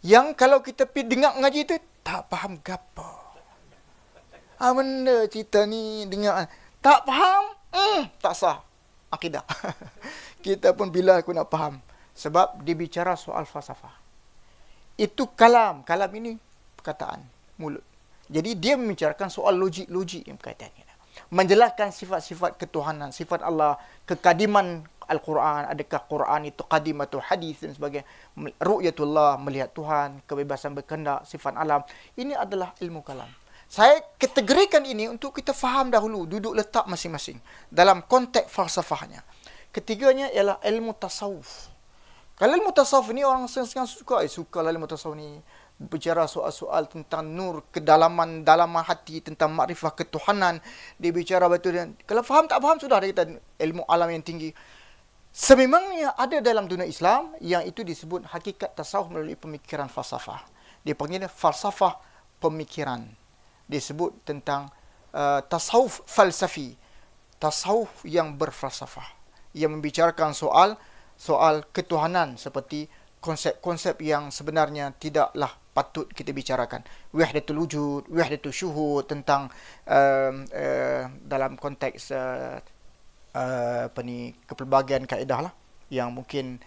Yang kalau kita pergi dengar ngaji itu tak faham gapo. Benda cerita ni dengar tak faham, tak sah akidah. Kita pun bila aku nak faham. Sebab dia bicara soal falsafah. Itu kalam. Kalam ini perkataan, mulut. Jadi dia membicarakan soal logik-logik yang berkaitan dengan menjelaskan sifat-sifat ketuhanan, sifat Allah, kekadiman Al-Quran, adakah Quran itu qadim atau hadis dan sebagainya. Ru'yatullah, melihat Tuhan, kebebasan berkehendak, sifat alam. Ini adalah ilmu kalam. Saya kategorikan ini untuk kita faham dahulu duduk letak masing-masing dalam konteks falsafahnya. Ketiganya ialah ilmu tasawuf. Kalau ilmu tasawuf ni orang senang suka lah ilmu tasawuf ni. Bicara soal-soal tentang nur, kedalaman hati, tentang makrifah ketuhanan. Dia bicara betul. Kalau faham tak faham sudah ada kita ilmu alam yang tinggi. Sememangnya ada dalam dunia Islam yang itu disebut hakikat tasawuf melalui pemikiran falsafah. Dia panggilnya falsafah pemikiran. Disebut tentang tasawuf falsafi. Tasawuf yang berfalsafah. Yang membicarakan soal ketuhanan seperti konsep-konsep yang sebenarnya tidaklah patut kita bicarakan. Wahdatul wujud, wahdatul syuhud, tentang dalam konteks kepelbagaian kaedah lah, yang mungkin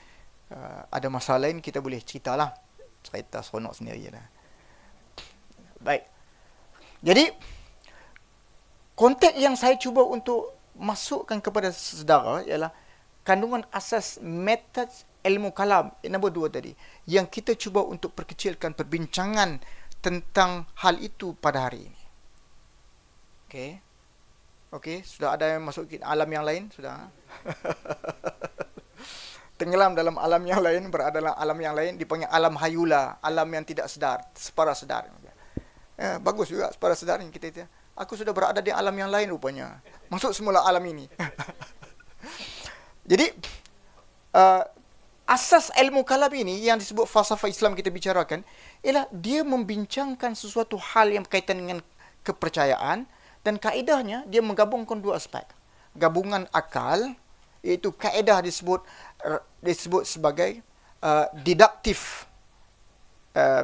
ada masalah lain kita boleh ceritalah. Cerita seronok sendiri lah. Baik. Jadi konteks yang saya cuba untuk masukkan kepada saudara ialah kandungan asas metod ilmu kalam nombor 2 tadi, yang kita cuba untuk perkecilkan perbincangan tentang hal itu pada hari ini. Okey, sudah ada yang masuk ke alam yang lain sudah. Tenggelam dalam alam yang lain, berada dalam alam yang lain, dipanggil alam hayula, alam yang tidak sedar, separa sedar. Bagus juga separa sedar yang kita. Aku sudah berada di alam yang lain rupanya. Masuk semula alam ini. Jadi asas ilmu kalam ini yang disebut falsafah Islam kita bicarakan ialah dia membincangkan sesuatu hal yang berkaitan dengan kepercayaan, dan kaedahnya dia menggabungkan dua aspek. Gabungan akal, iaitu kaedah disebut sebagai deductive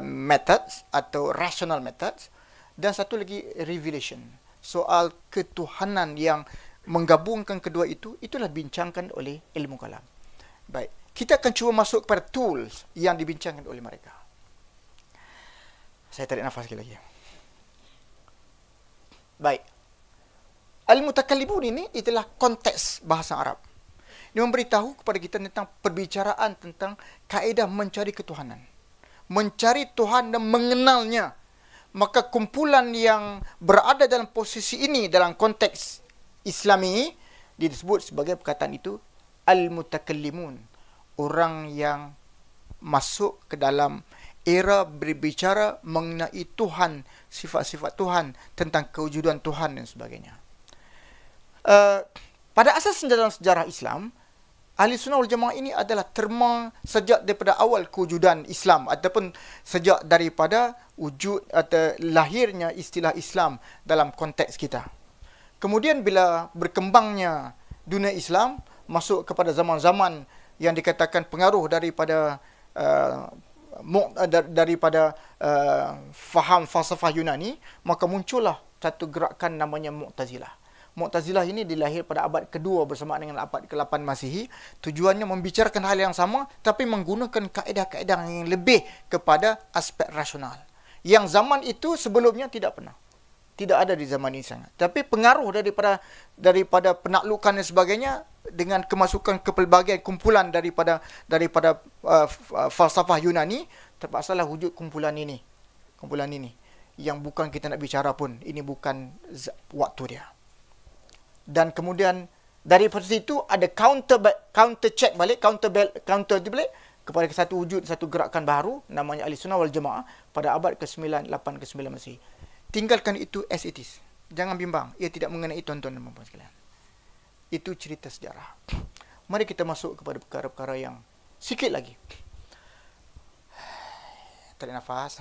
methods atau rational methods, dan satu lagi revelation, soal ketuhanan yang menggabungkan kedua itu. Itulah bincangkan oleh ilmu kalam. Baik, kita akan cuba masuk kepada tools yang dibincangkan oleh mereka. Saya tarik nafas sekali lagi. Baik, al-mutakallimun ini itulah konteks bahasa Arab. Dia memberitahu kepada kita tentang perbicaraan tentang kaedah mencari ketuhanan, mencari Tuhan dan mengenalnya. Maka kumpulan yang berada dalam posisi ini dalam konteks Islami disebut sebagai perkataan itu al-mutakallimun, orang yang masuk ke dalam era berbicara mengenai Tuhan, sifat-sifat Tuhan, tentang kewujudan Tuhan dan sebagainya. Pada asasnya dalam sejarah Islam, Ahli Sunnah wal Jamaah ini adalah terma sejak daripada awal kewujudan Islam, ataupun sejak daripada wujud atau lahirnya istilah Islam dalam konteks kita. Kemudian bila berkembangnya dunia Islam masuk kepada zaman-zaman yang dikatakan pengaruh daripada faham falsafah Yunani, maka muncullah satu gerakan namanya Mu'tazilah. Mu'tazilah ini dilahir pada abad kedua bersamaan dengan abad ke-8 Masihi. Tujuannya membicarakan hal yang sama tapi menggunakan kaedah-kaedah yang lebih kepada aspek rasional. Yang zaman itu sebelumnya tidak pernah. Tidak ada di zaman ini sangat. Tapi pengaruh daripada penaklukan dan sebagainya dengan kemasukan ke pelbagai kumpulan daripada falsafah Yunani, terpaksalah wujud kumpulan ini. Kumpulan ini yang bukan kita nak bicara pun, ini bukan waktu dia. Dan kemudian daripada situ ada counter check balik, counter balik kepada satu wujud, satu gerakan baru namanya Ahli Sunnah wal Jamaah pada abad ke-9, 8 ke-9 Masihi. Tinggalkan itu as it is. Jangan bimbang, ia tidak mengenai tuan-tuan dan puan-puan sekalian. Itu cerita sejarah. Mari kita masuk kepada perkara-perkara yang sikit lagi. tarik nafas.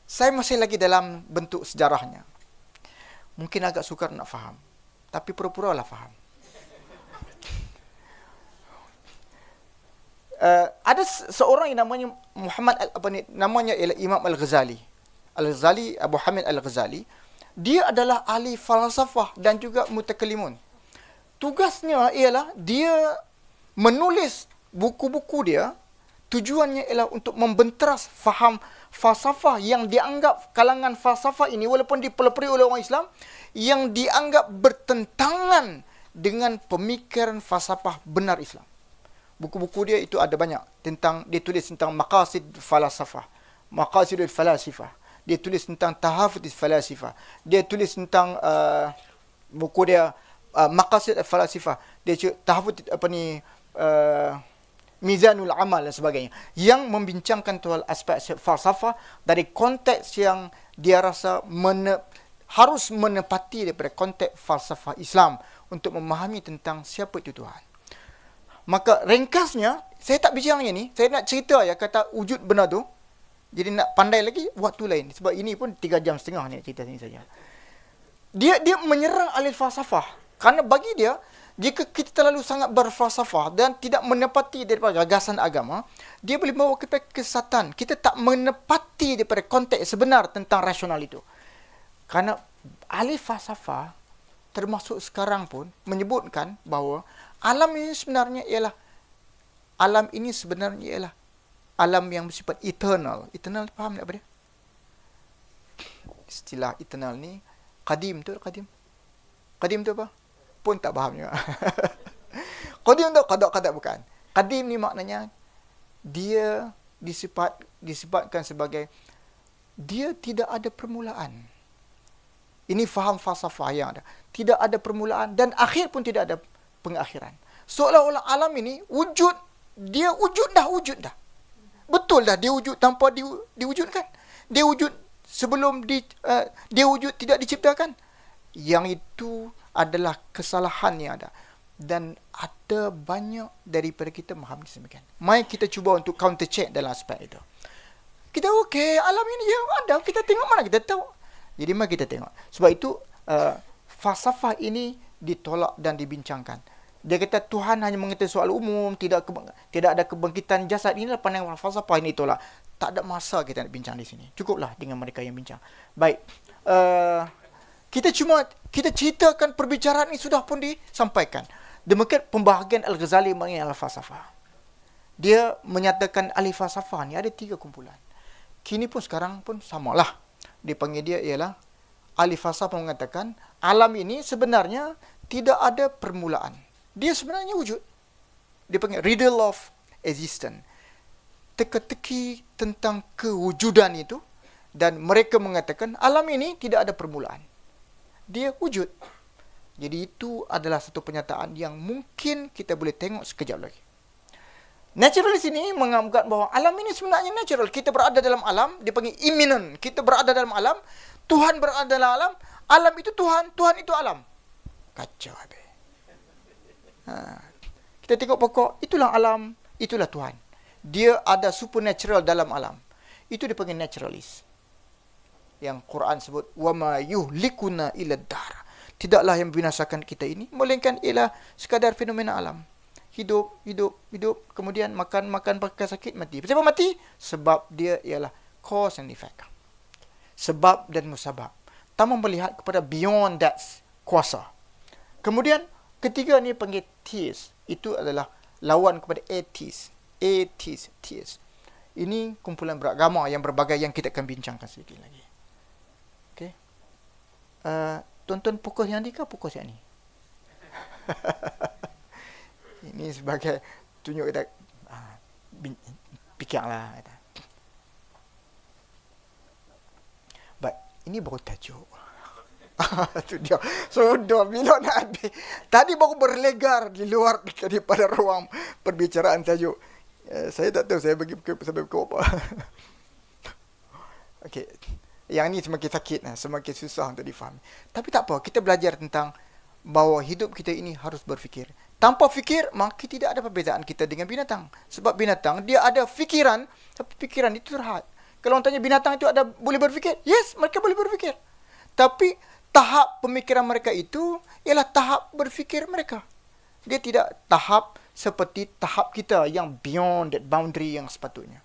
Saya masih lagi dalam bentuk sejarahnya. Mungkin agak sukar nak faham, tapi pura-pura lah faham. Ada seorang yang namanya namanya ialah Imam Al-Ghazali. Al-Ghazali, Abu Hamid Al-Ghazali. Dia adalah ahli falsafah dan juga mutakallimun. Tugasnya ialah dia menulis buku-buku dia. Tujuannya ialah untuk membenteras faham falsafah yang dianggap kalangan falsafah ini, walaupun dipelopori oleh orang Islam, yang dianggap bertentangan dengan pemikiran falsafah benar Islam. Buku-buku dia itu ada banyak. Dia tulis tentang maqasid falsafah, maqasidul falasifah. Dia tulis tentang tahafudul falasifah. Dia tulis tentang buku dia maqasid falasifah. Dia tahafud Mizanul Amal dan sebagainya, yang membincangkan tentang aspek falsafah dari konteks yang dia rasa harus menepati daripada konteks falsafah Islam untuk memahami tentang siapa itu Tuhan. Maka ringkasnya, saya tak bincangnya ni, saya nak cerita ya kata wujud benar tu. Jadi nak pandai lagi waktu lain, sebab ini pun 3 jam setengah ni cerita ni saja. Dia menyerang ahli falsafah kerana bagi dia, jika kita terlalu sangat berfalsafah dan tidak menepati daripada gagasan agama, dia boleh membawa kepada kesesatan. Kita tak menepati daripada konteks sebenar tentang rasional itu. Kerana ahli falsafah termasuk sekarang pun menyebutkan bahawa alam ini sebenarnya ialah alam yang bersifat eternal. Eternal faham tak apa dia? Istilah eternal ni qadim tu, qadim. Qadim tu apa? Pun tak faham juga. Qadim tu qada bukan. Qadim ni maknanya dia disifatkan sebagai dia tidak ada permulaan. Ini faham falsafah yang ada. Tidak ada permulaan dan akhir pun tidak ada pengakhiran. Seolah-olah alam ini wujud dah. Betul dah dia wujud tanpa diwujudkan. Dia wujud sebelum dia wujud tidak diciptakan. Yang itu adalah kesalahan yang ada. Dan ada banyak daripada kita memahami demikian. Mari kita cuba untuk counter check dalam aspek itu. Kita alam ini yang ada. Kita tengok mana kita tahu. Jadi mari kita tengok. Sebab itu falsafah ini ditolak dan dibincangkan. Dia kata Tuhan hanya mengetahui soal umum, tidak ada kebangkitan jasad. Inilah pandangan falsafah ini tolak. Tak ada masa kita nak bincang di sini. Cukuplah dengan mereka yang bincang. Baik. Kita ceritakan perbicaraan ini sudah pun disampaikan. Demikian pembahagian Al-Ghazali mengenai al-falsafah. Dia menyatakan ahli falsafah ni ada 3 kumpulan. Kini pun sekarang pun samalah. Dipanggil dia ialah ahli falsafah mengatakan alam ini sebenarnya tidak ada permulaan. Dia sebenarnya wujud. Dia panggil riddle of existence. Teka-teki tentang kewujudan itu. Dan mereka mengatakan alam ini tidak ada permulaan. Dia wujud. Jadi itu adalah satu pernyataan yang mungkin kita boleh tengok sekejap lagi. Naturalis ini menganggap bahawa alam ini sebenarnya natural. Kita berada dalam alam, dia panggil immanent. Kita berada dalam alam, Tuhan berada dalam alam. Alam itu Tuhan, Tuhan itu alam. Kacau habis. Kita tengok pokok, itulah alam, itulah Tuhan. Dia ada supernatural dalam alam. Itu dipanggil naturalis. Yang Quran sebut wama yuhlikuna illa dar. Tidaklah yang membinasakan kita ini melainkan ialah sekadar fenomena alam. Hidup, kemudian makan pakai sakit, mati. Kenapa mati? Sebab dia ialah cause and effect. Sebab dan musabab. Tak melihat kepada beyond that kuasa. Kemudian ketiga ni panggil theist. Itu adalah lawan kepada atheist. Theist. Ini kumpulan beragama yang berbagai yang kita akan bincangkan sedikit lagi. Okey. Tonton pukul yang ni ke pukul yang ni? Ini sebagai tunjuk kita fikirlah. Baik, ini baru tajuk. Itu dia. Sudah bila nak habis. Tadi baru berlegar di luar daripada ruang perbicaraan tajuk. Saya tak tahu saya bagi sampai pukul apa. Okey. Yang ni semakin sakit, semakin susah untuk difahami. Tapi tak apa, kita belajar tentang bahawa hidup kita ini harus berfikir. Tanpa fikir, maka tidak ada perbezaan kita dengan binatang. Sebab binatang, dia ada fikiran, tapi fikiran itu terhad. Kalau orang tanya binatang itu boleh berfikir? Yes, mereka boleh berfikir. Tapi tahap pemikiran mereka itu ialah tahap berfikir mereka. Dia tidak tahap seperti tahap kita yang beyond that boundary yang sepatutnya.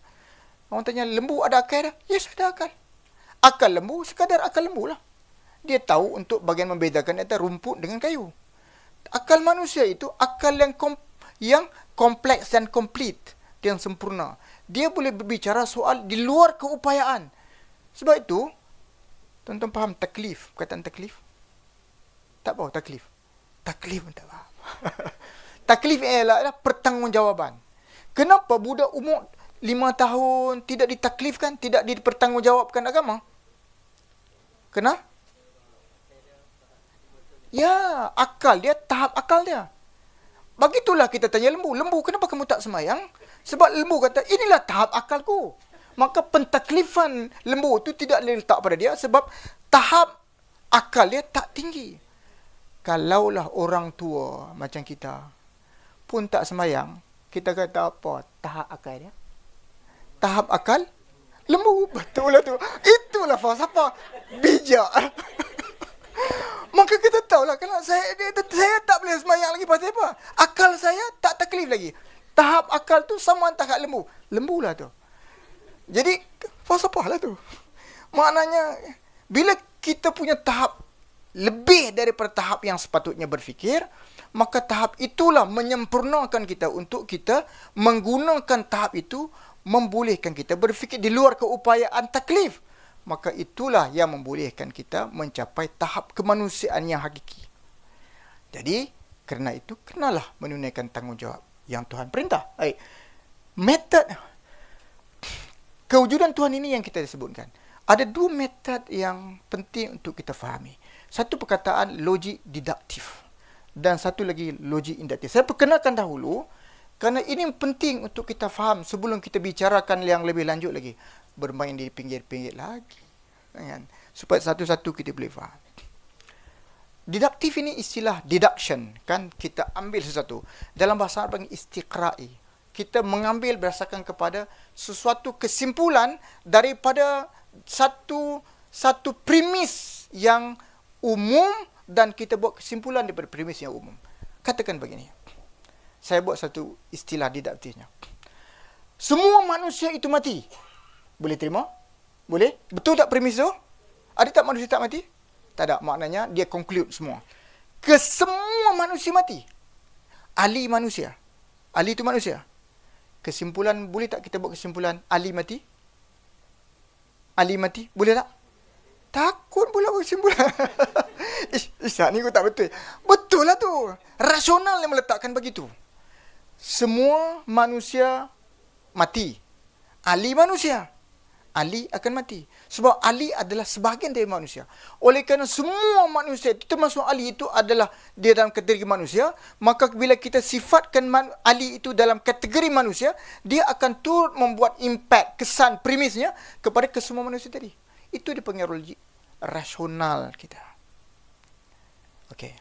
Orang tanya, lembu ada akal? Yes, ada akal. Akal lembu, sekadar akal lembu lah. Dia tahu untuk bagian membedakan antara rumput dengan kayu. Akal manusia itu akal yang kompleks dan komplit, yang sempurna. Dia boleh berbicara soal di luar keupayaan. Sebab itu, tuan-tuan faham taklif, perkataan taklif? Tak faham taklif? Taklif pun tak faham. Taklif ialah pertanggungjawaban. Kenapa budak umur 5 tahun tidak ditaklifkan, tidak dipertanggungjawabkan agama? Kenapa? Ya, akal dia, tahap akal dia. Begitulah kita tanya lembu. Lembu, kenapa kamu tak semayang? Sebab lembu kata, inilah tahap akalku. Maka pentaklifan lembu itu tidak letak pada dia sebab tahap akal dia tak tinggi. Kalaulah orang tua macam kita pun tak semayang, kita kata apa? Tahap akal dia? Tahap akal? Lembu. Betul lah tu. Itulah falsafah. Bijak. Maka kita tahulah kalau saya tak boleh semayang lagi pasal apa? Akal saya tak taklif lagi. Tahap akal tu sama antara lembu. Lembu lah tu. Jadi, falsafah lah tu. Maknanya, bila kita punya tahap lebih daripada tahap yang sepatutnya berfikir, maka tahap itulah menyempurnakan kita untuk kita menggunakan tahap itu membolehkan kita berfikir di luar keupayaan taklif. Maka itulah yang membolehkan kita mencapai tahap kemanusiaan yang hakiki. Jadi, kerana itu, kenalah menunaikan tanggungjawab yang Tuhan perintah. Baik. Metod kewujudan Tuhan ini yang kita sebutkan. Ada 2 metod yang penting untuk kita fahami. Satu perkataan logik deduktif dan satu lagi logik induktif. Saya perkenalkan dahulu kerana ini penting untuk kita faham sebelum kita bicarakan yang lebih lanjut lagi. Bermain di pinggir-pinggir lagi. Kan? Supaya satu-satu kita boleh faham. Deduktif ini istilah deduction. Kan? Kita ambil sesuatu. Dalam bahasa Arab panggil istiqra'i. Kita mengambil berdasarkan kepada sesuatu kesimpulan daripada satu premis yang umum dan kita buat kesimpulan daripada premis yang umum. Katakan begini. Saya buat satu istilah deduktifnya. Semua manusia itu mati. Boleh terima? Boleh? Betul tak premis tu? Ada tak manusia tak mati? Tak ada. Maknanya dia conclude semua. Kesemua manusia mati. Ali manusia. Ali itu manusia. Kesimpulan, boleh tak kita buat kesimpulan Ali mati? Ali mati? Boleh tak? Takut pula buat kesimpulan. Isyak ni aku tak betul. Betul lah tu. Rasional yang meletakkan begitu. Semua manusia mati. Ali manusia. Ali akan mati. Sebab Ali adalah sebahagian dari manusia. Oleh kerana semua manusia, termasuk Ali itu adalah dia dalam kategori manusia, maka bila kita sifatkan Ali itu dalam kategori manusia, dia akan turut membuat impact, kesan, premisnya kepada kesemua manusia tadi. Itu dipanggil logik rasional kita. Okey.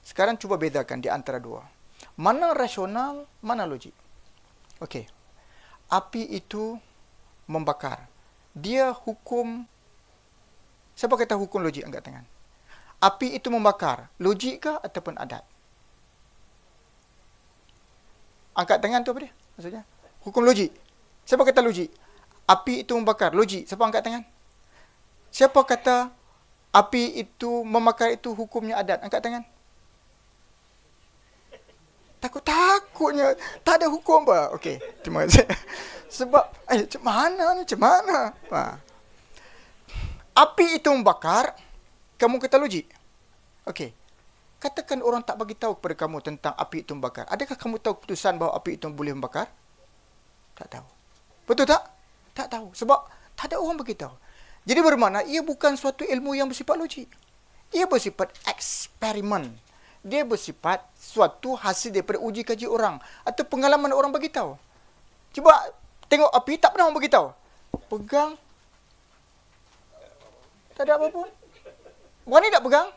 Sekarang cuba bedakan di antara dua. Mana rasional, mana logik. Okey. Api itu membakar. Dia hukum, siapa kata hukum logik? Angkat tangan. Api itu membakar. Logik ke ataupun adat? Angkat tangan tu apa dia? Maksudnya? Hukum logik. Siapa kata logik? Api itu membakar. Logik. Siapa angkat tangan? Siapa kata api itu membakar itu hukumnya adat? Angkat tangan. Takut-takutnya. Tak ada hukum apa? Okey. Terima kasih. Sebab, macam mana ni? Macam mana? Api itu membakar, kamu kata logik. Okey. Katakan orang tak bagi tahu kepada kamu tentang api itu membakar. Adakah kamu tahu keputusan bahawa api itu boleh membakar? Tak tahu. Betul tak? Tak tahu. Sebab tak ada orang bagi tahu. Jadi bermakna, ia bukan suatu ilmu yang bersifat logik. Ia bersifat eksperimen. Dia bersifat suatu hasil daripada uji kaji orang atau pengalaman orang bagi tahu. Cuba tengok api, tak pernah orang bagi tahu. Pegang. Tak ada apa-apa. Berani tak pegang?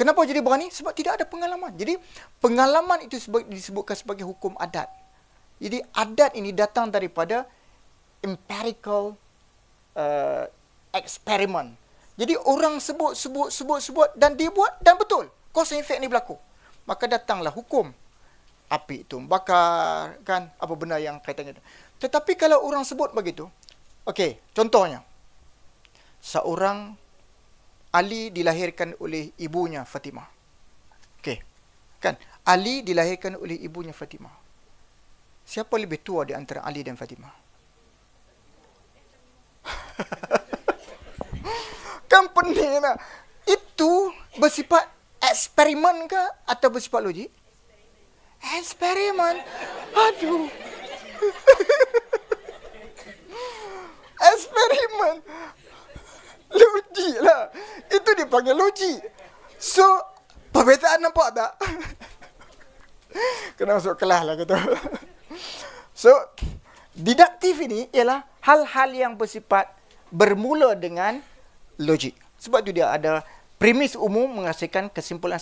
Kenapa jadi berani? Sebab tidak ada pengalaman. Jadi pengalaman itu disebutkan sebagai hukum adat. Jadi adat ini datang daripada empirical eksperimen. Jadi orang sebut dan dia buat dan betul. Cause and effect ni berlaku. Maka datanglah hukum. Api itu membakar, kan? Apa benda yang kaitannya itu. Tetapi kalau orang sebut begitu, okey, contohnya. Seorang Ali dilahirkan oleh ibunya Fatimah. Okey. Kan? Ali dilahirkan oleh ibunya Fatimah. Siapa lebih tua di antara Ali dan Fatimah? Kan pening lah. Itu bersifat eksperimen ke atau bersifat logik? Eksperimen. Aduh. Eksperimen. Logik lah. Itu dipanggil logik. So, perbezaan nampak tak? Kena masuk kelas lah kata. So, didaktif ini ialah hal-hal yang bersifat bermula dengan logik. Sebab itu dia ada premis umum menghasilkan kesimpulan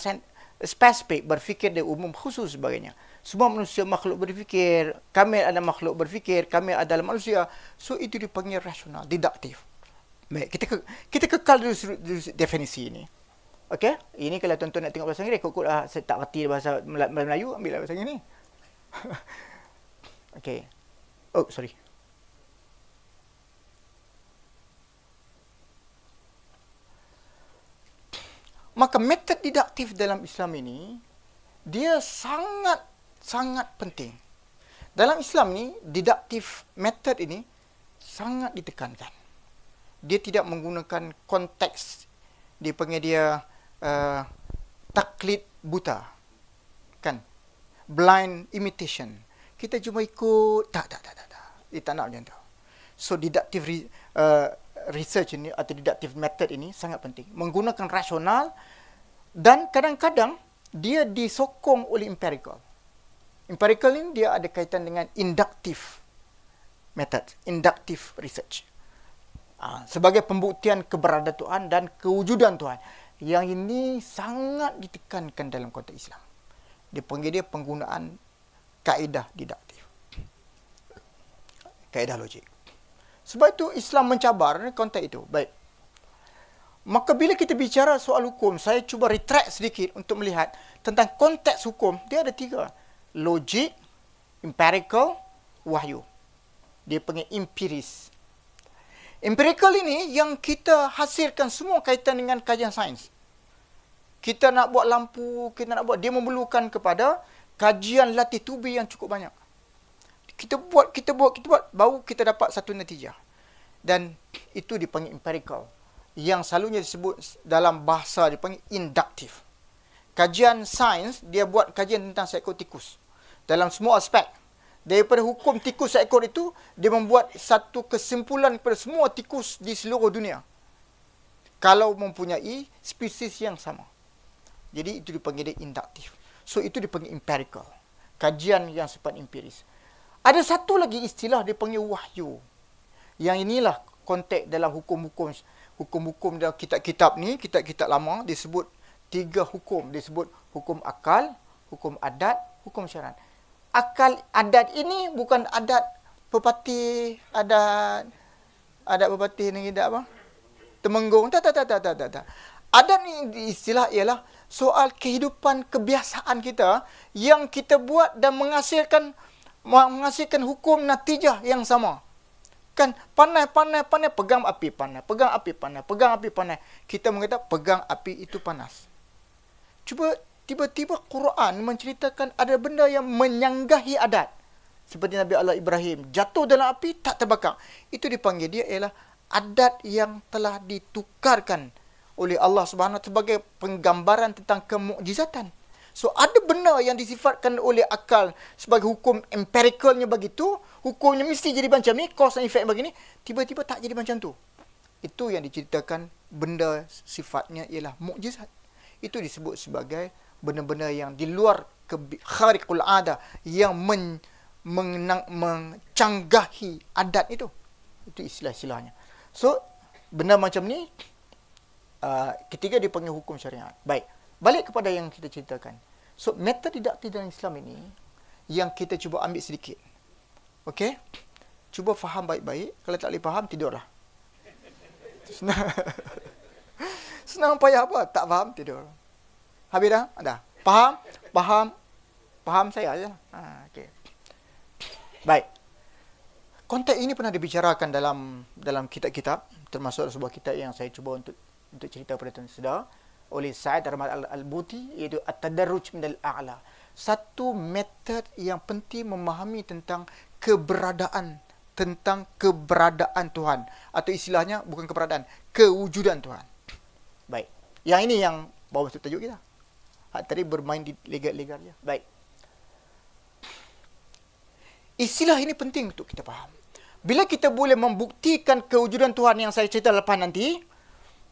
spesifik, berfikir dia umum khusus sebagainya. Semua manusia makhluk berfikir, kami adalah makhluk berfikir, kami adalah manusia. So, itu dipanggil rasional, didaktif. Baik, kita kekal dulu definisi ini. Okey? Ini kalau tuan-tuan nak tengok bahasa Inggeris, kok saya tak reti bahasa Melayu, ambil bahasa Inggeris ni. Okey. Oh, sorry. Maka metod didaktif dalam Islam ini, dia sangat penting. Dalam Islam ni, didaktif metod ini sangat ditekankan. Dia tidak menggunakan konteks. Dia panggil dia taklid buta. Kan? Blind imitation. Kita cuma ikut. Tak. Dia tak nak macam tu. So, deductive research ini atau deductive method ini sangat penting. Menggunakan rasional dan kadang-kadang dia disokong oleh empirical. Empirical ini dia ada kaitan dengan inductive method, inductive research. Sebagai pembuktian keberadaan Tuhan dan kewujudan Tuhan. Yang ini sangat ditekankan dalam konteks Islam. Dia panggil dia penggunaan kaedah didaktif. Kaedah logik. Sebab itu Islam mencabar konteks itu. Baik. Maka bila kita bicara soal hukum, saya cuba retract sedikit untuk melihat tentang konteks hukum. Dia ada 3. Logik, empirical, wahyu. Dia panggil empiris. Empirical ini yang kita hasilkan semua kaitan dengan kajian sains. Kita nak buat lampu, dia memerlukan kepada kajian latih tubi yang cukup banyak. Kita buat, baru kita dapat satu natijah. Dan itu dipanggil empirical. Yang selalunya disebut dalam bahasa dipanggil induktif. Kajian sains, dia buat kajian tentang seekor tikus. Dalam semua aspek. Daripada hukum tikus seekor itu, dia membuat satu kesimpulan kepada semua tikus di seluruh dunia. Kalau mempunyai spesies yang sama. Jadi itu dipanggil dia induktif. So itu dipanggil empirical. Kajian yang sifat empiris. Ada satu lagi istilah dipanggil wahyu. Yang inilah konteks dalam hukum-hukum dalam kitab-kitab ni, kitab-kitab lama disebut 3 hukum. Disebut hukum akal, hukum adat, hukum syariat. Akal adat ini bukan adat pepatih, adat pepatih ni tidak apa? Temenggung. Tak. Adat ni istilah ialah soal kehidupan kebiasaan kita yang kita buat dan menghasilkan hukum natijah yang sama. Kan panai pegang api panas. Kita mengatakan pegang api itu panas. Cuba tiba-tiba Quran menceritakan ada benda yang menyanggahi adat. Seperti Nabi Allah Ibrahim jatuh dalam api tak terbakar. Itu dipanggil dia ialah adat yang telah ditukarkan oleh Allah Subhanahu sebagai penggambaran tentang kemukjizatan. So ada benda yang disifatkan oleh akal sebagai hukum empiricalnya begitu, hukumnya mesti jadi macam ni, cause and effect begini, tiba-tiba tak jadi macam tu. Itu yang diceritakan benda sifatnya ialah mukjizat. Itu disebut sebagai benda-benda yang di luar khariqul ada, yang mencanggahi adat itu. Itu istilah-istilahnya. So, benda macam ni, ketiga dipanggil hukum syariat. Baik. Balik kepada yang kita ceritakan. So, metode didaktik dalam Islam ini yang kita cuba ambil sedikit. Okey? Cuba faham baik-baik. Kalau tak boleh faham, tidurlah. Senang. Senang payah apa? Tak faham, tidur. Habis dah? Dah. Faham? Faham? Faham saya aja. Okey. Baik. Konteks ini pernah dibicarakan dalam kitab-kitab, termasuk sebuah kitab yang saya cuba untuk cerita pada tuan sedar oleh Sa'id Ahmad Al-Buti, iaitu At-Tadarruj minal A'la. Satu metod yang penting memahami tentang keberadaan Tuhan, atau istilahnya bukan keberadaan, kewujudan Tuhan. Baik. Yang ini yang bawa masuk tajuk kita. Tadi bermain di legat-legat je. Baik. Istilah ini penting untuk kita faham. Bila kita boleh membuktikan kewujudan Tuhan yang saya cerita lepas nanti,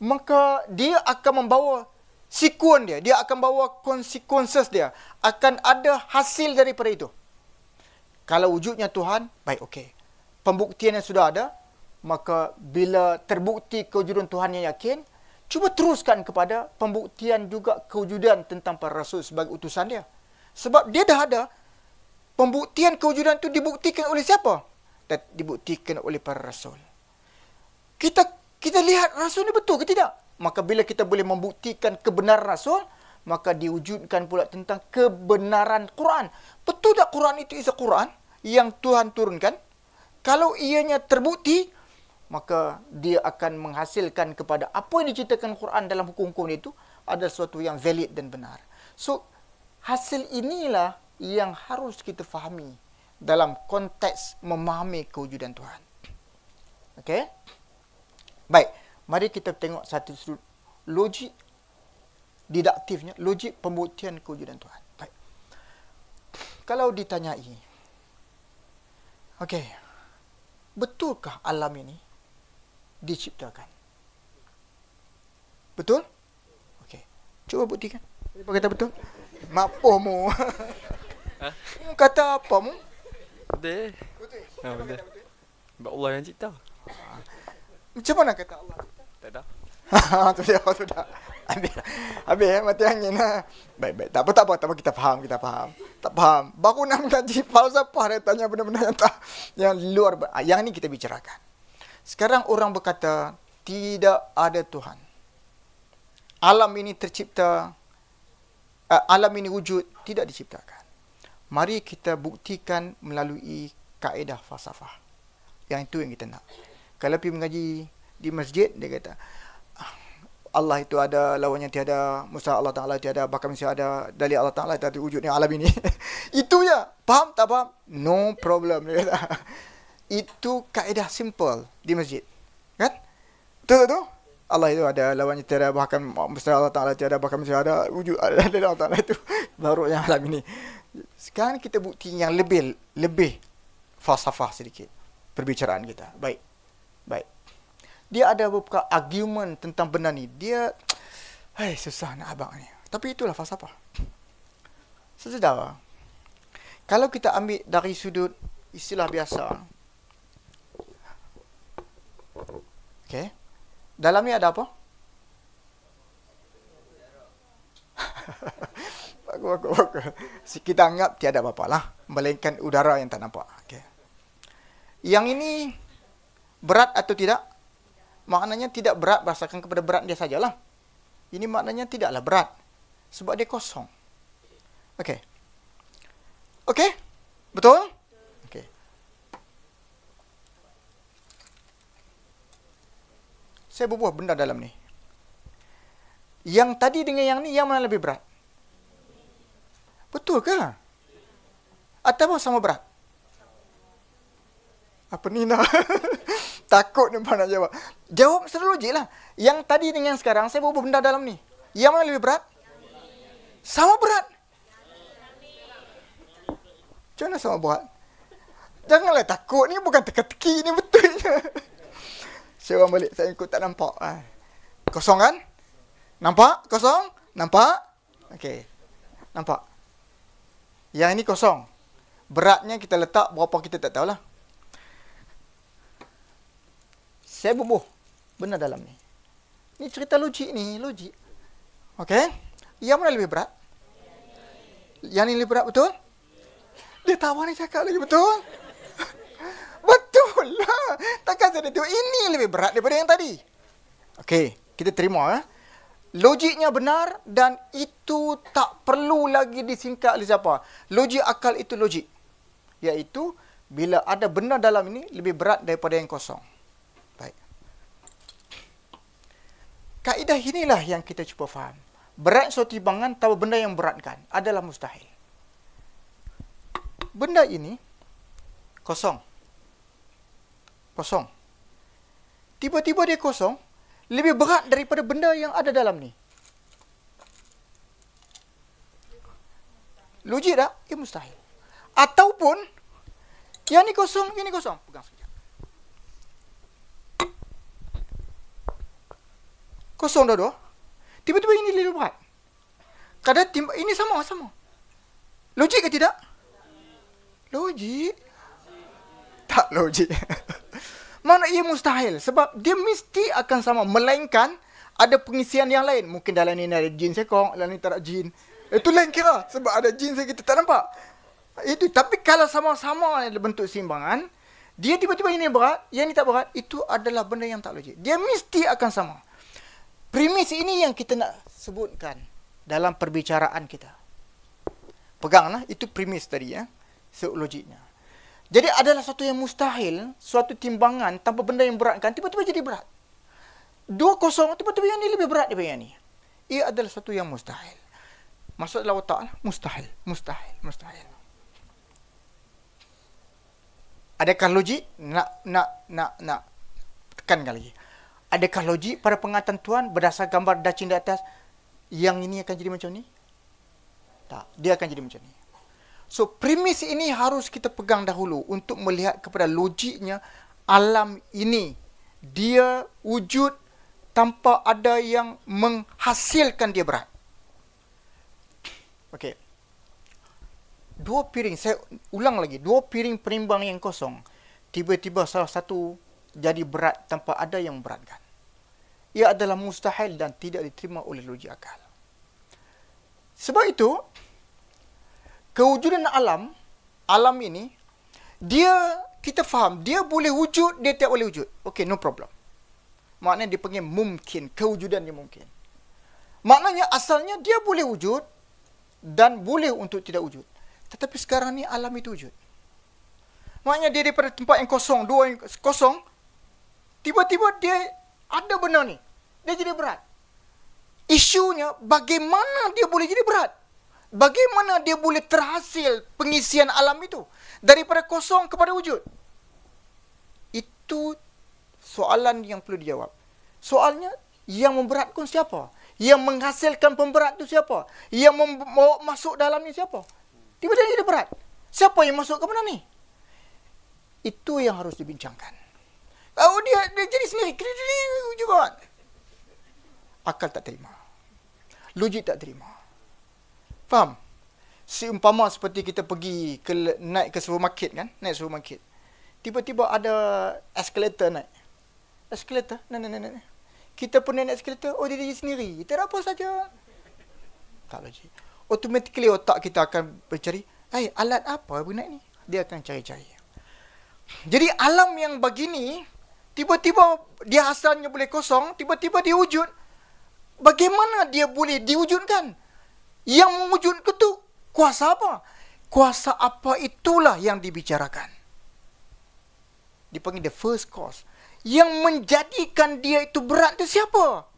maka dia akan membawa sekuen dia akan bawa consequences dia, akan ada hasil daripada itu. Kalau wujudnya Tuhan, baik, okey. Pembuktian yang sudah ada, maka bila terbukti kewujudan Tuhan yang yakin, cuba teruskan kepada pembuktian juga kewujudan tentang para rasul sebagai utusan dia. Sebab dia dah ada, pembuktian kewujudan itu dibuktikan oleh siapa? Dan dibuktikan oleh para rasul. Kita lihat rasul ni betul ke tidak? Maka bila kita boleh membuktikan kebenaran rasul, maka diwujudkan pula tentang kebenaran Quran. Betul tak Quran itu is a Quran yang Tuhan turunkan? Kalau ianya terbukti, maka dia akan menghasilkan kepada apa yang diceritakan Quran dalam hukum-hukum itu adalah sesuatu yang valid dan benar. So, hasil inilah yang harus kita fahami dalam konteks memahami kewujudan Tuhan. Okey? Baik, mari kita tengok satu sudut logik didaktifnya, logik pembuktian kewujudan Tuhan. Baik. Kalau ditanyai, okey, betulkah alam ini diciptakan? Betul? Okey. Cuba buktikan. Siapa kata betul? Mapomu. Ha? Kata apa mu? Betul. Betul. Ha, betul. Sebab Allah yang cipta. Macam mana kata Allah? Tak ada. Sudah. Habis mati angin. Baik. Tak apa, kita faham. Tak faham. Baru nak mengaji falsafah dia tanya benda-benda yang luar. Yang ni kita bicarakan. Sekarang orang berkata tidak ada Tuhan. Alam ini tercipta, alam ini wujud, tidak diciptakan. Mari kita buktikan melalui kaedah falsafah. Yang itu yang kita nak. Kalau pergi mengaji di masjid, dia kata Allah itu ada, lawannya tiada, Musa Allah Ta'ala tiada, bahkan Manusia ada, dalil Allah Ta'ala tiada wujudnya alam ini. Itu ya. Faham tak faham? No problem. Dia kata. Itu kaedah simple di masjid. Kan? Betul tu? Allah itu ada, lawannya tiada, bahkan Musa Allah Ta'ala tiada, bahkan Manusia ada, wujud dalil Allah Ta'ala itu baru yang alam ini. Sekarang kita bukti yang lebih falsafah sedikit perbicaraan kita. Baik. Dia ada beberapa argument tentang benda ni. Dia susah nak abang ni. Tapi itulah falsafah. Saudara, kalau kita ambil dari sudut istilah biasa, okey, dalam ni ada apa? Bagus. Kita anggap tiada apa-apa lah, melainkan udara yang tak nampak. Okay. Yang ini berat atau tidak? Maknanya tidak berat berdasarkan kepada berat dia sajalah. Ini maknanya tidaklah berat. Sebab dia kosong. Okey. Betul? Okey. Saya berbuah benda dalam ni. Yang tadi dengan yang ni, yang mana lebih berat? Betul ke? Atau sama berat? Apa ni nak? Takut ni nak jawab. Jawab secara logik lah. Yang tadi dengan yang sekarang, saya bawa benda dalam ni. Yang mana lebih berat? Sama berat. Macam mana sama berat? Janganlah takut. Ni bukan teka-teki. Ni betulnya. Saya orang balik. Saya ikut tak nampak. Kosong kan? Nampak? Kosong? Nampak? Okey. Nampak? Yang ini kosong. Beratnya kita letak berapa kita tak tahulah. Saya bubuh benda dalam ni. Ni cerita logik ni, logik. Okey? Yang mana lebih berat? Yang ini lebih berat, betul? Dia tahu ni cakap lagi, betul? Betul lah. Takkan saya tengok ini lebih berat daripada yang tadi. Okey, kita terima. Logiknya benar dan itu tak perlu lagi disingkat oleh siapa. Logik akal itu logik. Iaitu, bila ada benda dalam ini, lebih berat daripada yang kosong. Baik. Kaedah inilah yang kita cuba faham. Berat suatu timbangan atau benda yang beratkan adalah mustahil. Benda ini kosong. Kosong. Tiba-tiba dia kosong, lebih berat daripada benda yang ada dalam ni. Logik tak? Ia mustahil. Ataupun, yang ni kosong, yang ni kosong. Pegang sekejap. Kosong dua-dua. Tiba-tiba ini lebih berat. Kadang ini sama. Logik ke tidak? Logik? Tak logik. Mana ia mustahil? Sebab dia mesti akan sama. Melainkan ada pengisian yang lain. Mungkin dalam ni ada jin sekong, dalam ni tak ada jin. Itu lain kira. Sebab ada jin saya kita tak nampak. Itu. Tapi kalau sama-sama ada bentuk simbangan, dia tiba-tiba ini berat, yang ni tak berat, itu adalah benda yang tak logik. Dia mesti akan sama. Premis ini yang kita nak sebutkan dalam perbicaraan kita. Peganglah, itu premis tadi ya. Logiknya. Jadi adalah satu yang mustahil, suatu timbangan tanpa benda yang beratkan, tiba-tiba jadi berat. 2-0, tiba-tiba yang ni lebih berat daripada yang ni. Ia adalah satu yang mustahil. Masuk dalam otak lah, mustahil. Adakah logik? Nak tekankan lagi. Adakah logik pada pengatan Tuhan berdasar gambar dacin di atas, yang ini akan jadi macam ni? Tak, dia akan jadi macam ni. So, premis ini harus kita pegang dahulu untuk melihat kepada logiknya alam ini. Dia wujud tanpa ada yang menghasilkan dia berat. Okey. 2 piring, saya ulang lagi. 2 piring penimbang yang kosong. Tiba-tiba salah satu jadi berat tanpa ada yang memberatkan. Ia adalah mustahil dan tidak diterima oleh logik akal. Sebab itu, kewujudan alam ini, kita faham, dia boleh wujud, dia tak boleh wujud. Okey, no problem. Maknanya dia panggil mungkin, kewujudan dia mungkin. Maknanya asalnya dia boleh wujud dan boleh untuk tidak wujud. Tetapi sekarang ni alam itu wujud. Maknanya dia daripada tempat yang kosong, 2 yang kosong, tiba-tiba dia ada benda ni. Dia jadi berat. Isunya bagaimana dia boleh jadi berat? Bagaimana dia boleh terhasil pengisian alam itu daripada kosong kepada wujud? Itu soalan yang perlu dijawab. Soalnya, yang memberatkan siapa? Yang menghasilkan pemberat itu siapa? Yang membawa masuk dalamnya siapa? Tiba-tiba dia berat. Siapa yang masuk ke mana ni? Itu yang harus dibincangkan. Oh, dia jadi sendiri. Juga. Akal tak terima. Logik tak terima. Faham? Seumpama seperti kita pergi naik ke supermarket kan? Naik supermarket. Tiba-tiba ada eskalator naik. Eskalator? Naik. Kita pun naik eskalator, oh dia jadi sendiri. Tak ada apa saja. Tak logik. Automatically otak kita akan mencari, alat apa yang naik ni? Dia akan cari-cari. Jadi alam yang begini, tiba-tiba dia asalnya boleh kosong, tiba-tiba dia wujud. Bagaimana dia boleh diwujudkan? Yang mewujudkan itu kuasa apa? Kuasa apa itulah yang dibicarakan. Dipanggil the first cause. Yang menjadikan dia itu berat itu siapa?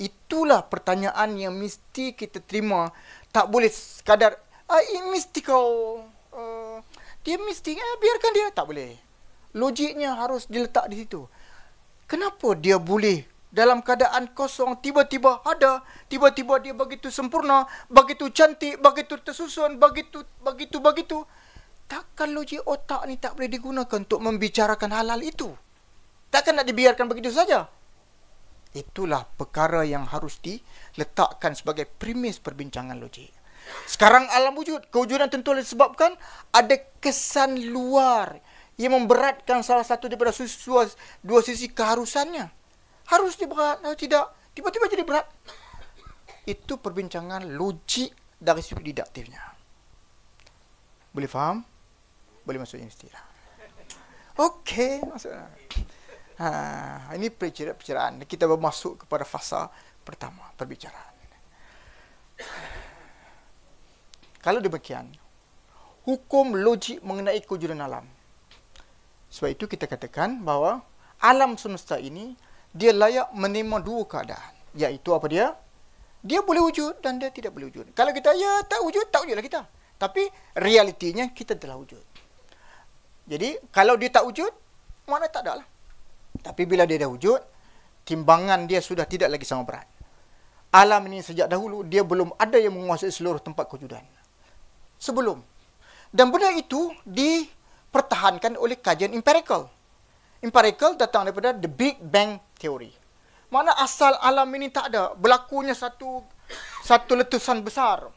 Itulah pertanyaan yang mesti kita terima. Tak boleh sekadar, ini mesti kau, dia mesti, biarkan dia. Tak boleh. Logiknya harus diletak di situ. Kenapa dia boleh dalam keadaan kosong, tiba-tiba ada, tiba-tiba dia begitu sempurna, begitu cantik, begitu tersusun, begitu. Takkan logik otak ni tak boleh digunakan untuk membicarakan hal-hal itu. Takkan nak dibiarkan begitu saja. Itulah perkara yang harus diletakkan sebagai premis perbincangan logik. Sekarang alam wujud. Kewujudan tentu disebabkan ada kesan luar yang memberatkan salah satu daripada dua sisi keharusannya. Harus dia berat, harus tidak. Tiba-tiba jadi berat. itu perbincangan logik dari sudut didaktifnya. Boleh faham? Boleh masuk universiti lah. Okey, masuklah. Ini perbicaraan. Kita bermasuk kepada fasa pertama, perbicaraan. Kalau demikian, hukum logik mengenai kewujudan alam. Sebab itu kita katakan bahawa alam semesta ini dia layak menerima dua keadaan. Iaitu apa dia? Dia boleh wujud dan dia tidak boleh wujud. Kalau kita tak wujudlah kita. Tapi realitinya kita telah wujud. Jadi kalau dia tak wujud, mana tak ada lah. Tapi bila dia dah wujud, timbangan dia sudah tidak lagi sama berat. Alam ini sejak dahulu dia belum ada yang menguasai seluruh tempat kewujudan. Sebelum. Dan benda itu dipertahankan oleh kajian empirical. Empirical datang daripada the Big Bang Theory. Mana asal alam ini tak ada. Berlakunya satu letusan besar.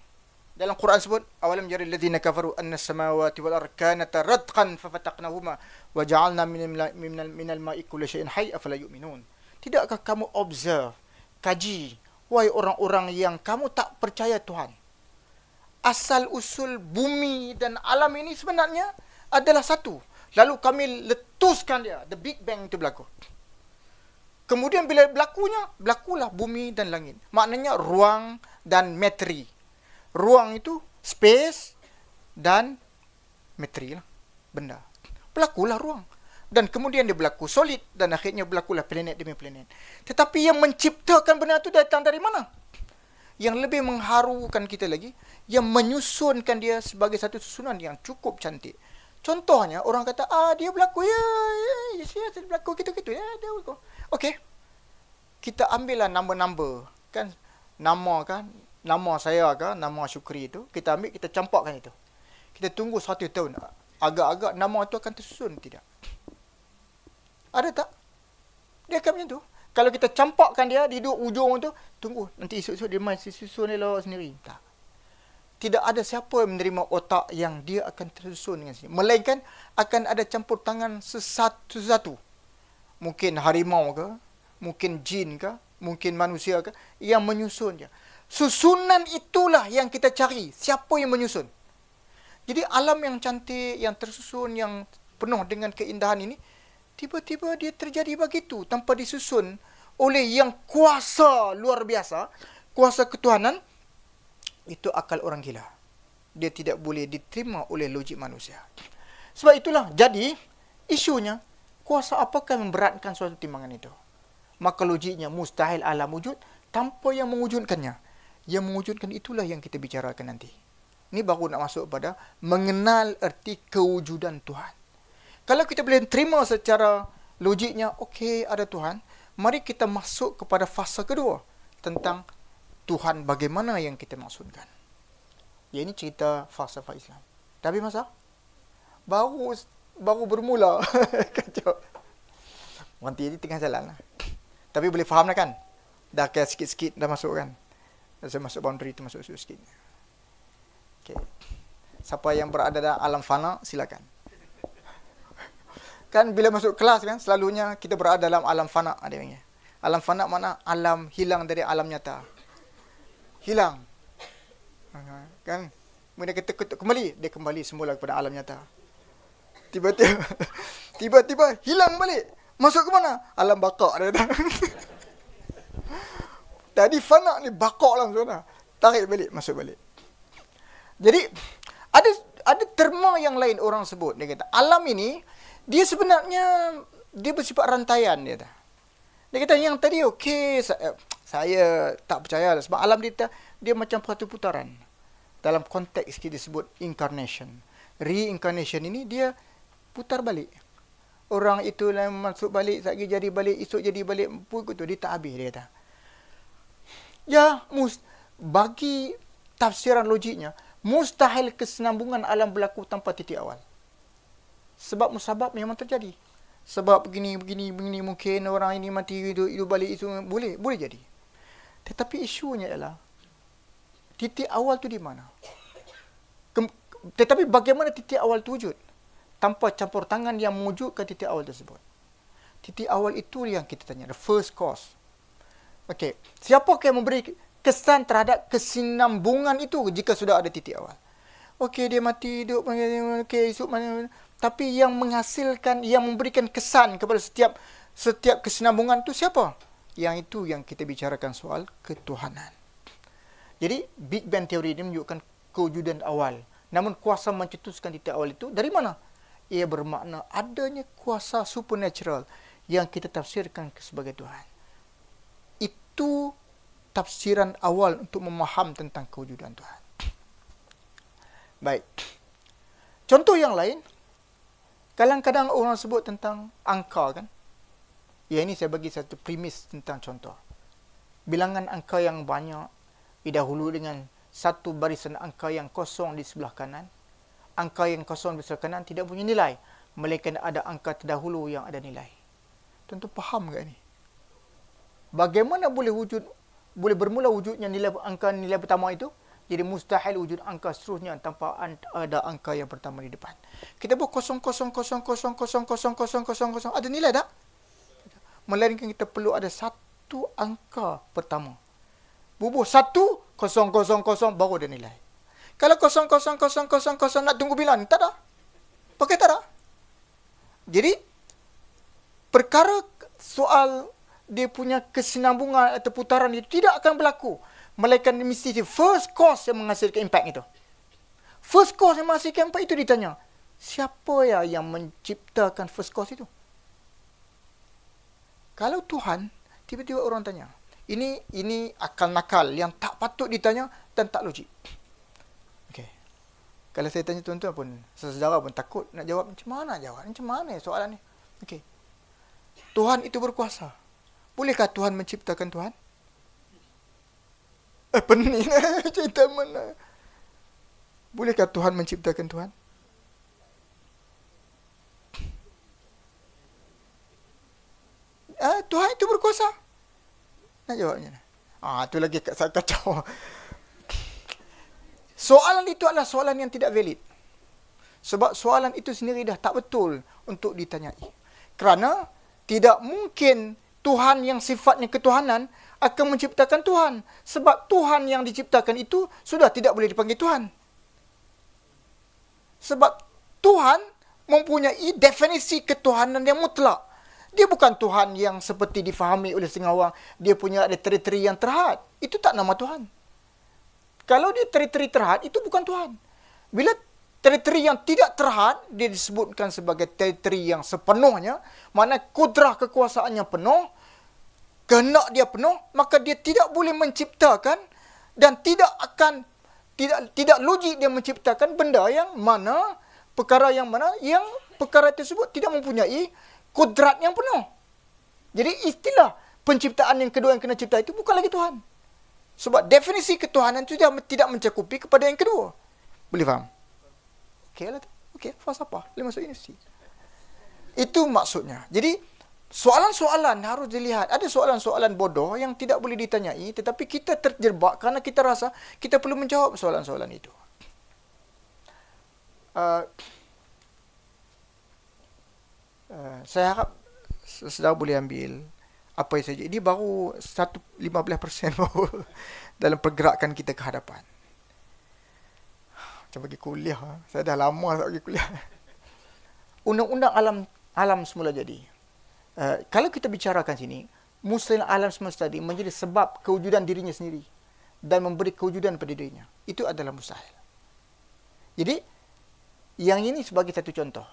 Dalam Quran sebut, awalam yaril ladzina kafaru anna as-samawati wal arda kanata ratqan fafataqnahuma wa ja'alna minal ma'i kulli syai'in hayy afala yu'minun. Tidakkah kamu observe, kaji, wahai orang-orang yang kamu tak percaya Tuhan? Asal usul bumi dan alam ini sebenarnya adalah satu. Lalu kami letuskan dia, the Big Bang itu berlaku. Kemudian bila berlakulah bumi dan langit. Maknanya ruang dan materi. Ruang itu space dan materi lah, benda. Berlakulah ruang. Dan kemudian dia berlaku solid dan akhirnya berlakulah planet demi planet. Tetapi yang menciptakan benda itu datang dari mana? Yang lebih mengharukan kita lagi, yang menyusunkan dia sebagai satu susunan yang cukup cantik. Contohnya orang kata, dia berlaku dia berlaku gitu-gitu ya, dia berlaku. Okey. Kita ambillah number kan, nama saya ke, nama Syukri itu, kita ambil, kita campakkan itu. Kita tunggu 1 tahun. Agak-agak nama itu akan tersusun, tidak? Ada tak? Dia akan macam tu. Kalau kita campakkan dia di dua ujung tu, tunggu, nanti esok-esok dia masih susun elok sendiri. Tak. Tidak ada siapa yang menerima otak yang dia akan tersusun dengan sendiri. Melainkan akan ada campur tangan sesatu. Mungkin harimau ke, mungkin jin ke, mungkin manusia ke, yang menyusun dia. Susunan itulah yang kita cari. Siapa yang menyusun? Jadi alam yang cantik, yang tersusun, yang penuh dengan keindahan ini, tiba-tiba dia terjadi begitu tanpa disusun oleh yang kuasa luar biasa, kuasa ketuhanan. Itu akal orang gila. Dia tidak boleh diterima oleh logik manusia. Sebab itulah, jadi isunya, kuasa apakah memberatkan suatu timbangan itu? Maka logiknya mustahil alam wujud tanpa yang mewujudkannya. Yang mewujudkan itulah yang kita bicarakan nanti. Ini baru nak masuk pada mengenal erti kewujudan Tuhan. Kalau kita boleh terima secara logiknya, okey, ada Tuhan, mari kita masuk kepada fasa kedua tentang Tuhan bagaimana yang kita maksudkan. Ya, ini cerita falsafah Islam. Tapi masa baru bermula. Kacau. Nanti ini tengah jalan lah. Tapi boleh faham lah kan? Dah kayak sikit-sikit dah masuk kan? Saya masuk boundary tu, masuk sikit. Okay. Siapa yang berada dalam alam fana, silakan. Kan bila masuk kelas kan, selalunya kita berada dalam alam fana. Alam fana mana? Alam hilang dari alam nyata. Hilang. Kan? Kemudian kita kembali, dia kembali semula kepada alam nyata. Tiba-tiba hilang balik. Masuk ke mana? Alam bakak dia datang. Tadi fana ni bakak lah maksudnya. Tarik balik, masuk balik. Jadi ada terma yang lain orang sebut. Dia kata alam ini dia sebenarnya dia bersifat rantaian dia. Dia kata yang tadi okey, saya tak percaya lah, sebab alam dia macam satu putaran. Dalam konteks kita sebut incarnation. Reincarnation ini dia putar balik. Orang itu lah masuk balik, lagi jadi balik, esok jadi balik, begitu dia tak habis dia kata. Ya, bagi tafsiran logiknya, mustahil kesenambungan alam berlaku tanpa titik awal. Sebab musabab memang terjadi. Sebab begini mungkin orang ini mati hidup balik itu boleh jadi. Tetapi isunya ialah titik awal tu di mana? Tetapi bagaimana titik awal tu wujud? Tanpa campur tangan yang mewujudkan titik awal tersebut. Titik awal itu yang kita tanya, the first cause. Okey, siapa yang memberi kesan terhadap kesinambungan itu jika sudah ada titik awal. Okey, dia mati hidup, okey, esok mana. Tapi yang menghasilkan, yang memberikan kesan kepada setiap kesinambungan itu siapa? Yang itu yang kita bicarakan soal ketuhanan. Jadi Big Bang teori ini menunjukkan kewujudan awal. Namun kuasa mencetuskan titik awal itu dari mana? Ia bermakna adanya kuasa supernatural yang kita tafsirkan sebagai Tuhan. Itu tafsiran awal untuk memaham tentang kewujudan Tuhan. Baik. Contoh yang lain, kadang-kadang orang sebut tentang angka kan. Ya, ini saya bagi satu premis tentang contoh. Bilangan angka yang banyak didahului dengan satu barisan angka yang kosong di sebelah kanan. Angka yang kosong di sebelah kanan tidak punya nilai, melainkan ada angka terdahulu yang ada nilai. Tentu faham tak ni? Bagaimana boleh bermula wujudnya nilai pertama itu? Jadi mustahil wujud angka seterusnya tanpa ada angka yang pertama di depan. Kita buat 0,00000000000 ada nilai tak? Melainkan kita perlu ada satu angka pertama. Bubuh 1000 baru ada nilai. Kalau 0,00000 nak tunggu bila ni? Tak ada. Pakai tak ada. Jadi perkara soal dia punya kesinambungan atau putaran itu tidak akan berlaku. Melainkan mesti first cause yang menghasilkan impact itu. First cause yang menghasilkan impact itu ditanya. Siapa yang menciptakan first cause itu? Kalau Tuhan, tiba-tiba orang tanya. Ini akal nakal yang tak patut ditanya dan tak logik. Okay. Kalau saya tanya tuan-tuan pun, sesejarah pun takut nak jawab. Macam mana jawab? Macam mana soalan ni? Okay. Tuhan itu berkuasa. Bolehkah Tuhan menciptakan Tuhan? Pening cerita mana? Bolehkah Tuhan menciptakan Tuhan? Tuhan itu berkuasa. Nak jawabnya? Itu lagi saya kacau. Soalan itu adalah soalan yang tidak valid. Sebab soalan itu sendiri dah tak betul untuk ditanyai. Kerana tidak mungkin Tuhan yang sifatnya ketuhanan akan menciptakan Tuhan. Sebab Tuhan yang diciptakan itu sudah tidak boleh dipanggil Tuhan. Sebab Tuhan mempunyai definisi ketuhanan yang mutlak. Dia bukan Tuhan yang seperti difahami oleh setengah orang. Dia punya ada teritori yang terhad. Itu tak nama Tuhan. Kalau dia teritori terhad, itu bukan Tuhan. Bila teritori yang tidak terhad, dia disebutkan sebagai teritori yang sepenuhnya. Mana kudrah kekuasaannya penuh. Kehendak dia penuh, maka dia tidak boleh menciptakan dan tidak logik dia menciptakan benda yang mana perkara tersebut tidak mempunyai kudrat yang penuh. Jadi istilah penciptaan yang kedua yang kena cipta itu bukan lagi Tuhan. Sebab definisi ketuhanan itu tidak mencakupi kepada yang kedua. Boleh faham? Okey, falsafah. Boleh masuk universiti. Itu maksudnya. Jadi soalan-soalan harus dilihat. Ada soalan-soalan bodoh yang tidak boleh ditanyai, tetapi kita terjebak kerana kita rasa kita perlu menjawab soalan-soalan itu. Saya harap saudara boleh ambil apa yang saja. Ini baru 15% baru dalam pergerakan kita ke hadapan. Macam pergi kuliah. Saya dah lama tak pergi kuliah. Undang-undang alam semula jadi. Kalau kita bicarakan sini, mustahil alam semesta tadi menjadi sebab kewujudan dirinya sendiri dan memberi kewujudan pada dirinya. Itu adalah mustahil. Jadi, yang ini sebagai satu contoh.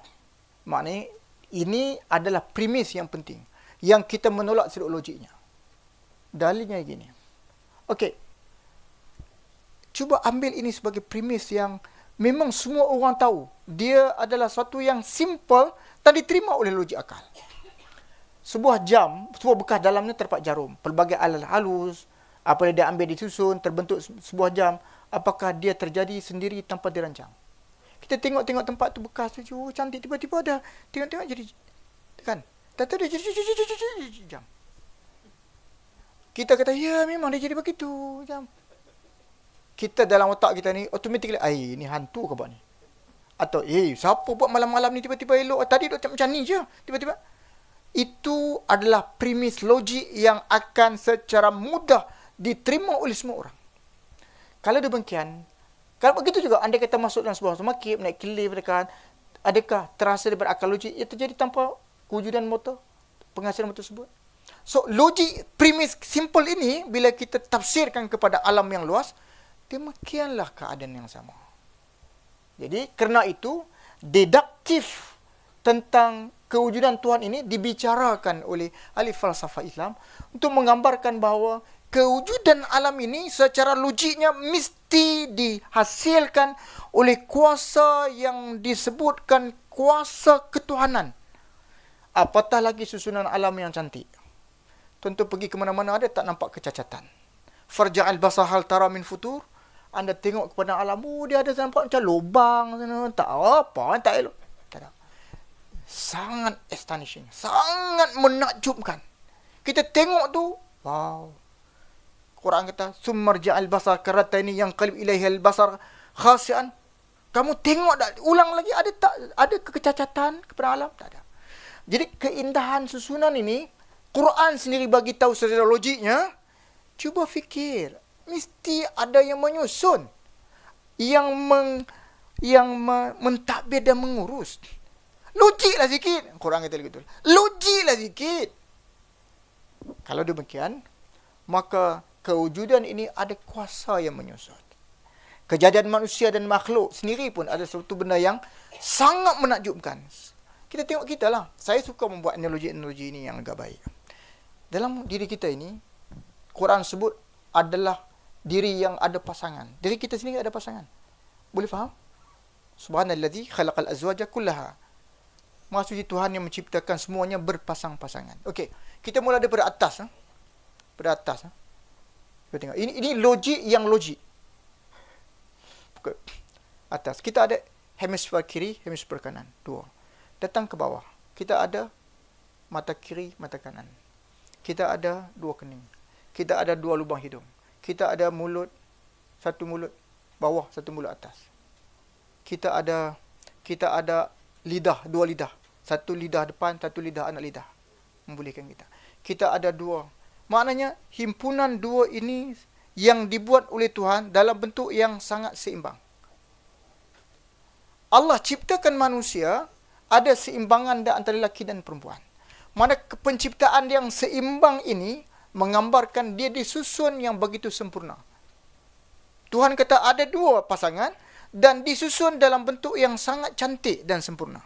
Maknanya, ini adalah premis yang penting. Yang kita menolak secara logiknya. Dalilnya gini. Okey. Cuba ambil ini sebagai premis yang memang semua orang tahu. Dia adalah satu yang simple dan diterima oleh logik akal. Sebuah jam, sebuah bekas dalamnya terdapat jarum. Pelbagai alat halus, apabila dia ambil disusun, terbentuk sebuah jam. Apakah dia terjadi sendiri tanpa dirancang? Kita tengok-tengok tempat tu bekas tu, cantik, tiba-tiba ada. Tengok-tengok jadi, kan? Tak dia jadi jam. Kita kata, ya memang dia jadi begitu, jam. Kita dalam otak kita ni, automatically, ni hantu ke buat ni? Atau, siapa buat malam-malam ni tiba-tiba elok? Tadi duk macam ni je, tiba-tiba. Itu adalah premis logik yang akan secara mudah diterima oleh semua orang. Kalau demikian, kalau begitu juga, andai kita masuk dalam sebuah supermarket, naik lift dekat, adakah terasa daripada akal logik ia terjadi tanpa kewujudan motor, penghasilan motor tersebut? So, logik premis simple ini, bila kita tafsirkan kepada alam yang luas, demikianlah keadaan yang sama. Jadi, kerana itu, deduktif tentang kewujudan Tuhan ini dibicarakan oleh ahli falsafah Islam untuk menggambarkan bahawa kewujudan alam ini secara logiknya mesti dihasilkan oleh kuasa yang disebutkan kuasa ketuhanan. Apatah lagi susunan alam yang cantik. Tentu pergi ke mana-mana ada tak nampak kecacatan. Farja'al basar hal tara min futur. Anda tengok kepada alam, dia ada nampak macam lubang, tak apa, tak elok. Tak ada. Sangat astonishing, sangat menakjubkan. Kita tengok tu, wow. Quran kata, summarja'al basar karataini yang qalib ilaihal basar khasian. Kamu tengok dah, ulang lagi, ada tak ada kecacatan kepada alam? Tak ada. Jadi keindahan susunan ini, Quran sendiri bagi tahu secara logiknya. Cuba fikir, mesti ada yang menyusun, yang mentadbir dan mengurus. Logiklah sikit. Quran kata begitu. Logiklah sikit. Kalau demikian, maka kewujudan ini ada kuasa yang menyusun. Kejadian manusia dan makhluk sendiri pun ada suatu benda yang sangat menakjubkan. Kita tengok kita lah. Saya suka membuat analogi-analogi ini yang agak baik. Dalam diri kita ini, Quran sebut adalah diri yang ada pasangan. Diri kita sendiri ada pasangan. Boleh faham? Subhanallazi khalaqal azwaja kullaha. Maha suci Tuhan yang menciptakan semuanya berpasang-pasangan. Okey, kita mula daripada atas. Pada atas. Kita tengok. Ini logik yang logik. Atas. Kita ada hemisfer kiri, hemisfer kanan. Dua. Datang ke bawah. Kita ada mata kiri, mata kanan. Kita ada dua kening. Kita ada dua lubang hidung. Kita ada mulut, satu mulut bawah, satu mulut atas. Kita ada lidah, dua lidah. Satu lidah depan, satu lidah anak lidah. Membolehkan kita. Kita ada dua. Maknanya, himpunan dua ini yang dibuat oleh Tuhan dalam bentuk yang sangat seimbang. Allah ciptakan manusia, ada seimbangan antara lelaki dan perempuan. Mana penciptaan yang seimbang ini menggambarkan dia disusun yang begitu sempurna. Tuhan kata ada dua pasangan dan disusun dalam bentuk yang sangat cantik dan sempurna.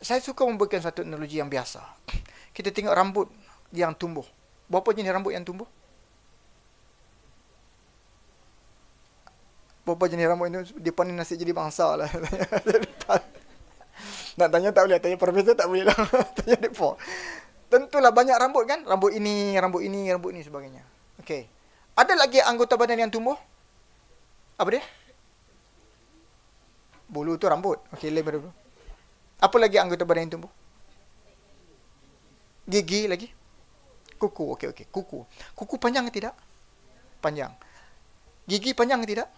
Saya suka memberikan satu analogi yang biasa. Kita tengok rambut yang tumbuh. Berapa jenis rambut yang tumbuh? Berapa jenis rambut itu? Depan ni nasib jadi bangsa lah. Nak tanya tak boleh. Tanya profesor tak boleh lah. Tanya depan. Tentulah banyak rambut kan? Rambut ini, rambut ini, rambut ini sebagainya. Okey. Ada lagi anggota badan yang tumbuh? Apa dia? Bulu tu rambut. Okey, lebar dulu. Apa lagi anggota badan yang tumbuh? Gigi lagi? Kuku. Okey. Kuku. Kuku panjang ke tidak? Panjang. Gigi panjang ke tidak?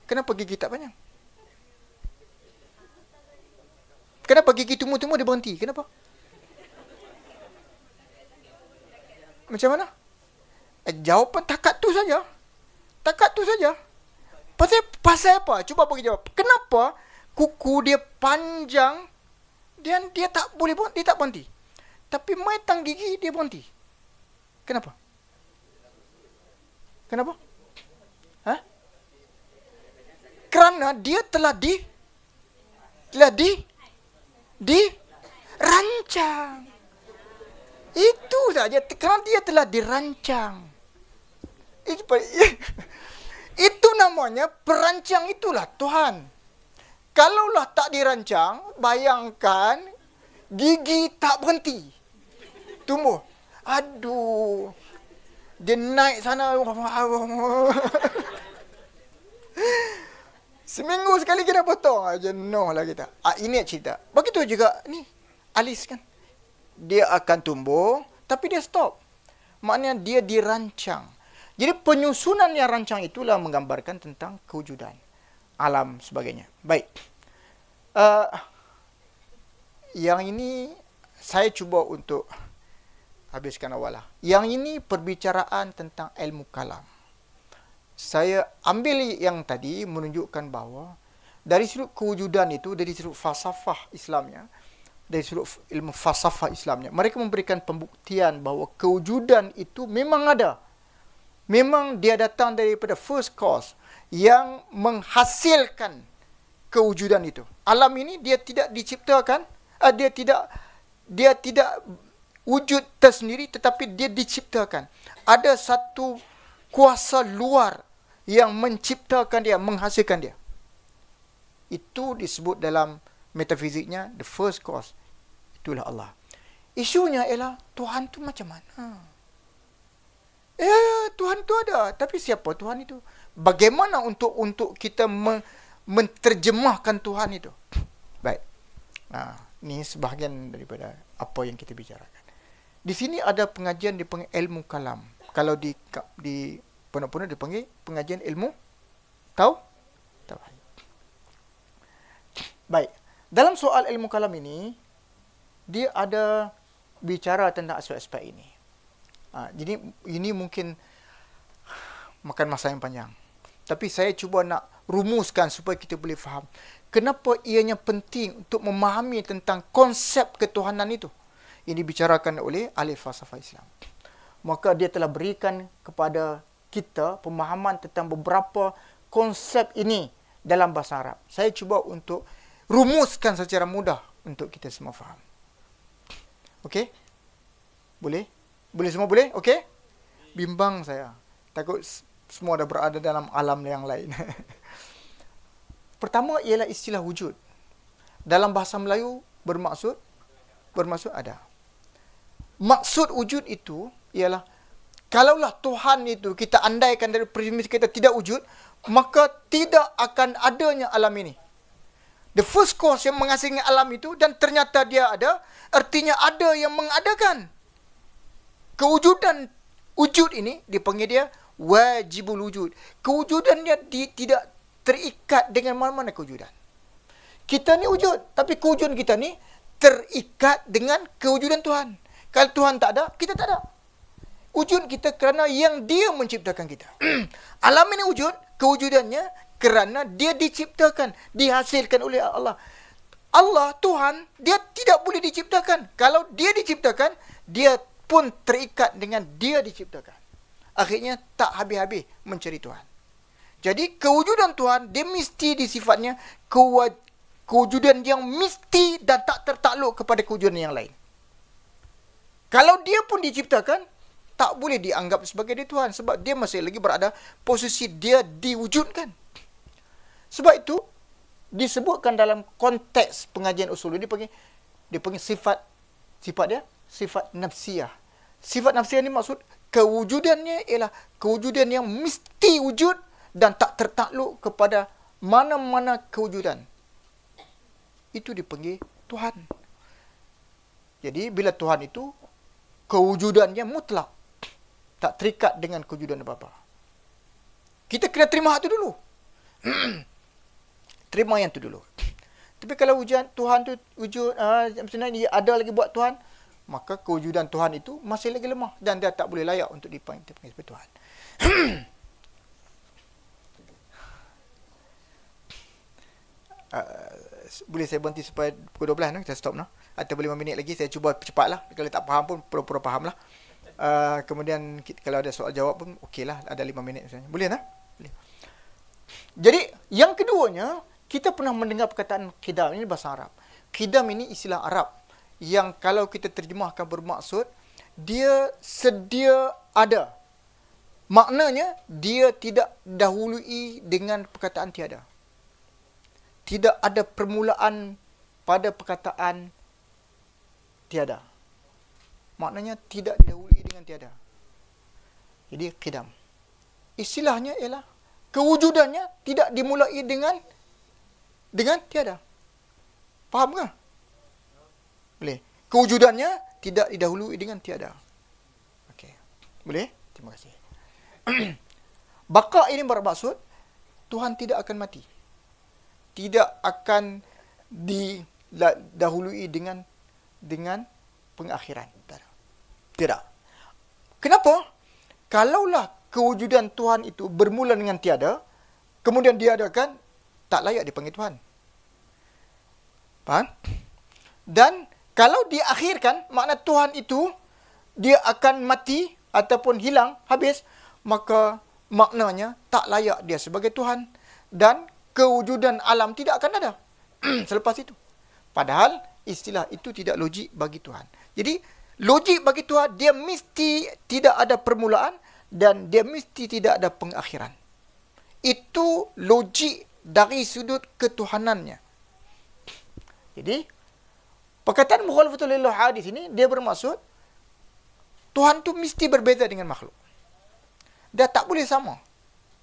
Kenapa gigi tak panjang? Kenapa gigi tumbuh-tumbuh dia berhenti? Kenapa? Macam mana? Jawapan takat tu saja. Takat tu saja. Pasal apa? Cuba bagi jawab. Kenapa kuku dia panjang dan dia tak boleh berhenti, dia tak berhenti. Tapi metang gigi dia berhenti. Kenapa? Kenapa? Hah? Kerana dia telah dirancang. Itu saja. Kerana dia telah dirancang. Itu namanya perancang, itulah Tuhan. Kalaulah tak dirancang, bayangkan gigi tak berhenti tumbuh. Aduh. Dia naik sana. Seminggu sekali kena potong. Jenuh lah kita. Ini cerita. Begitu juga ni. Alis kan. Dia akan tumbuh. Tapi dia stop. Maknanya dia dirancang. Jadi penyusunan yang rancang itulah menggambarkan tentang kewujudan. Alam sebagainya. Baik. Yang ini saya cuba untuk habiskan awal lah. Yang ini perbicaraan tentang ilmu kalam. Saya ambil yang tadi menunjukkan bahawa dari sudut kewujudan itu, dari sudut falsafah Islamnya, dari sudut ilmu falsafah Islamnya, mereka memberikan pembuktian bahawa kewujudan itu memang ada. Memang dia datang daripada first cause yang menghasilkan kewujudan itu. Alam ini dia tidak diciptakan, dia tidak wujud tersendiri, tetapi dia diciptakan. Ada satu kuasa luar yang menciptakan dia, menghasilkan dia. Itu disebut dalam metafiziknya the first cause. Itulah Allah. Isunya ialah Tuhan tu macam mana? Tuhan tu ada, tapi siapa Tuhan itu? Bagaimana untuk kita menterjemahkan Tuhan itu? Baik. Ini sebahagian daripada apa yang kita bicarakan. Di sini ada pengajian dipanggil ilmu kalam. Kalau di pondok-pondok dipanggil pengajian ilmu tauhid. Baik. Dalam soal ilmu kalam ini, dia ada bicara tentang aspek-aspek ini. Jadi ini mungkin makan masa yang panjang. Tapi saya cuba nak rumuskan supaya kita boleh faham kenapa ianya penting untuk memahami tentang konsep ketuhanan itu. Ini dibicarakan oleh ahli falsafah Islam. Maka dia telah berikan kepada kita pemahaman tentang beberapa konsep ini dalam bahasa Arab. Saya cuba untuk rumuskan secara mudah untuk kita semua faham. Okey? Boleh? Boleh semua boleh? Okey? Bimbang saya. Takut semua dah berada dalam alam yang lain. Pertama ialah istilah wujud. Dalam bahasa Melayu bermaksud ada. Maksud wujud itu ialah kalaulah Tuhan itu kita andaikan dari premis kita tidak wujud, maka tidak akan adanya alam ini. The first cause yang menghasilkan alam itu dan ternyata dia ada, artinya ada yang mengadakan. Kewujudan wujud ini dipanggil dia wajibul wujud. Kewujudan dia tidak terikat dengan mana-mana kewujudan. Kita ni wujud, tapi kewujudan kita ni terikat dengan kewujudan Tuhan. Kalau Tuhan tak ada, kita tak ada. Wujud kita kerana yang dia menciptakan kita. Alam ini wujud, kewujudannya kerana dia diciptakan, dihasilkan oleh Allah. Allah, Tuhan, dia tidak boleh diciptakan. Kalau dia diciptakan, dia pun terikat dengan dia diciptakan. Akhirnya tak habis-habis mencari Tuhan. Jadi kewujudan Tuhan, dia mesti disifatnya kewujudan yang mesti dan tak tertakluk kepada kewujudan yang lain. Kalau dia pun diciptakan, tak boleh dianggap sebagai dia Tuhan. Sebab dia masih lagi berada posisi dia diwujudkan. Sebab itu, disebutkan dalam konteks pengajian usul dia panggil sifat nafsiyah. Sifat nafsiyah ni maksud kewujudannya ialah kewujudan yang mesti wujud dan tak tertakluk kepada mana-mana kewujudan. Itu dipanggil Tuhan. Jadi bila Tuhan itu kewujudannya mutlak, tak terikat dengan kewujudan apa-apa. Kita kena terima hak tu dulu. Terima yang tu dulu. Tapi kalau Tuhan tu wujud, sebenarnya dia ada lagi buat Tuhan, maka kewujudan Tuhan itu masih lagi lemah dan dia tak boleh layak untuk dipanggil sebagai Tuhan. Boleh saya berhenti supaya pukul 12 kita stop atau boleh 5 minit lagi saya cuba cepatlah. Kalau tak faham pun pura-pura fahamlah. Kemudian kalau ada soal jawab pun okeylah, ada 5 minit misalnya. Boleh tak? Boleh. Jadi yang keduanya, kita pernah mendengar perkataan qidam, ini bahasa Arab. Qidam ini istilah Arab yang kalau kita terjemahkan bermaksud dia sedia ada. Maknanya dia tidak dahului dengan perkataan tiada. Tidak ada permulaan pada perkataan tiada. Maknanya tidak didahului dengan tiada. Jadi qidam. Istilahnya ialah kewujudannya tidak dimulai dengan tiada. Faham ke? Boleh. Kewujudannya tidak didahului dengan tiada. Okey. Boleh? Terima kasih. Baqa ini bermaksud Tuhan tidak akan mati. Tidak akan didahului dengan pengakhiran. Tidak. Kenapa? Kalaulah kewujudan Tuhan itu bermula dengan tiada, kemudian diadakan, tak layak dipanggil Tuhan. Faham? Dan kalau diakhirkan, makna Tuhan itu dia akan mati ataupun hilang, habis, maka maknanya tak layak dia sebagai Tuhan. Dan kewujudan alam tidak akan ada selepas itu. Padahal istilah itu tidak logik bagi Tuhan. Jadi logik bagi Tuhan, dia mesti tidak ada permulaan dan dia mesti tidak ada pengakhiran. Itu logik dari sudut ketuhanannya. Jadi perkataan mukhalafatul lil hadis ini dia bermaksud Tuhan tu mesti berbeza dengan makhluk. Dia tak boleh sama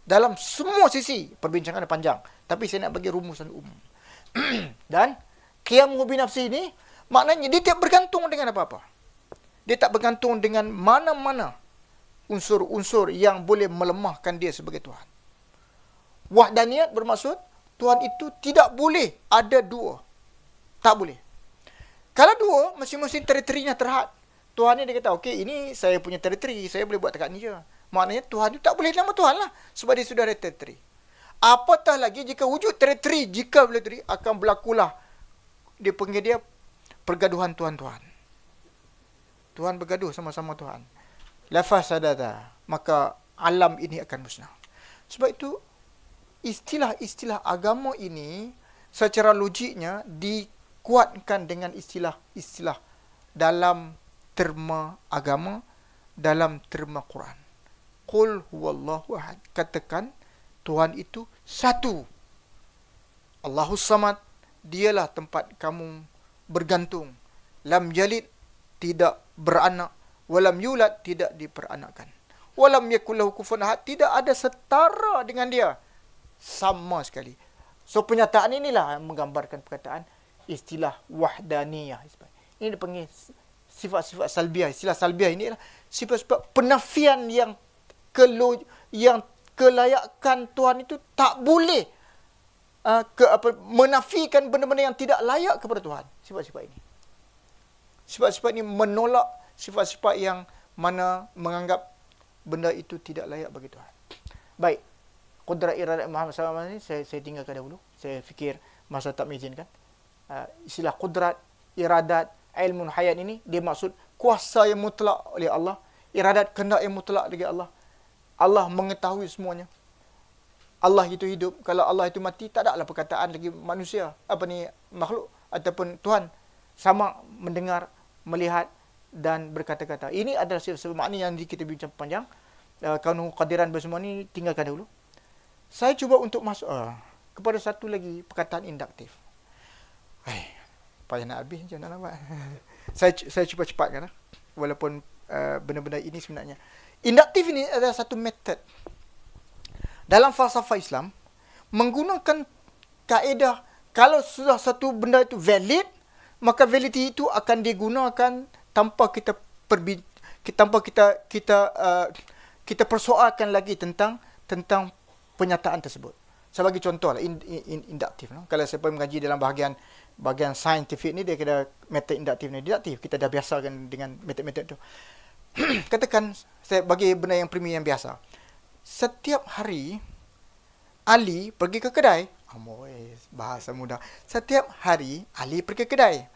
dalam semua sisi. Perbincangan ada panjang, tapi saya nak bagi rumusan umum. Dan qiyamuhu bi nafsi ini maknanya dia tak bergantung dengan apa-apa. Dia tak bergantung dengan mana-mana unsur-unsur yang boleh melemahkan dia sebagai Tuhan. Wahdaniyat bermaksud Tuhan itu tidak boleh ada dua. Tak boleh. Kalau dua, masing-masing teritorinya terhad. Tuhan ni dia kata, okey, ini saya punya teritori, saya boleh buat dekat ni je. Maknanya Tuhan itu tak boleh nama Tuhan lah, sebab dia sudah ada teritori. Apatah lagi jika wujud teritori, jika teritori akan berlakulah, dia panggil dia pergaduhan Tuhan-Tuhan. Tuhan bergaduh sama-sama Tuhan. Lafaz sadada, maka alam ini akan musnah. Sebab itu, istilah-istilah agama ini, secara logiknya, dikuatkan dengan istilah-istilah dalam terma agama, dalam terma Quran. Qul huwallahu ahad. Katakan, Tuhan itu satu. Allahus samad, dialah tempat kamu bergantung. Lam yalid, tidak beranak. Walam yulad, tidak diperanakkan. Walam yakullahu kufuwan ahad, tidak ada setara dengan dia. Sama sekali. So, pernyataan inilah yang menggambarkan perkataan istilah wahdaniyah. Ini dipanggil sifat-sifat salbiah. Istilah salbiah ini adalah sifat-sifat penafian yang kelayakan Tuhan itu tak boleh menafikan benda-benda yang tidak layak kepada Tuhan. Sifat-sifat ini. Sifat-sifat ini menolak sifat-sifat yang mana menganggap benda itu tidak layak bagi Tuhan. Baik. Qudrat iradat Muhammad SAW ini saya tinggalkan dahulu. Saya fikir masa tak mengizinkan. Istilah qudrat, iradat, ilmu hayat ini, dia maksud kuasa yang mutlak oleh Allah. Iradat, kehendak yang mutlak dari Allah. Allah mengetahui semuanya. Allah itu hidup. Kalau Allah itu mati, tak ada lah perkataan lagi manusia. Makhluk ataupun Tuhan. Sama mendengar, melihat dan berkata-kata. Ini adalah sebab makna yang kita bincang panjang. Kaunu qadiran bersemua ini tinggalkan dahulu. Saya cuba untuk masuk kepada satu lagi perkataan induktif. Payah nak habis macam mana nak buat. Saya cuba cepatkan lah. Walaupun benda-benda ini sebenarnya. Induktif ini adalah satu metod. Dalam falsafah Islam, menggunakan kaedah, kalau sudah satu benda itu valid, maka validity itu akan digunakan tanpa kita persoalkan lagi tentang pernyataan tersebut. Saya bagi contoh lah, induktif. Kalau saya pernah mengaji dalam bahagian saintifik ni, dia kena metode induktif ni. Deduktif, kita dah biasakan dengan metode-metode tu. Katakan, saya bagi benda yang primi yang biasa. Setiap hari, Ali pergi ke kedai. Bahasa mudah. Setiap hari, Ali pergi ke kedai.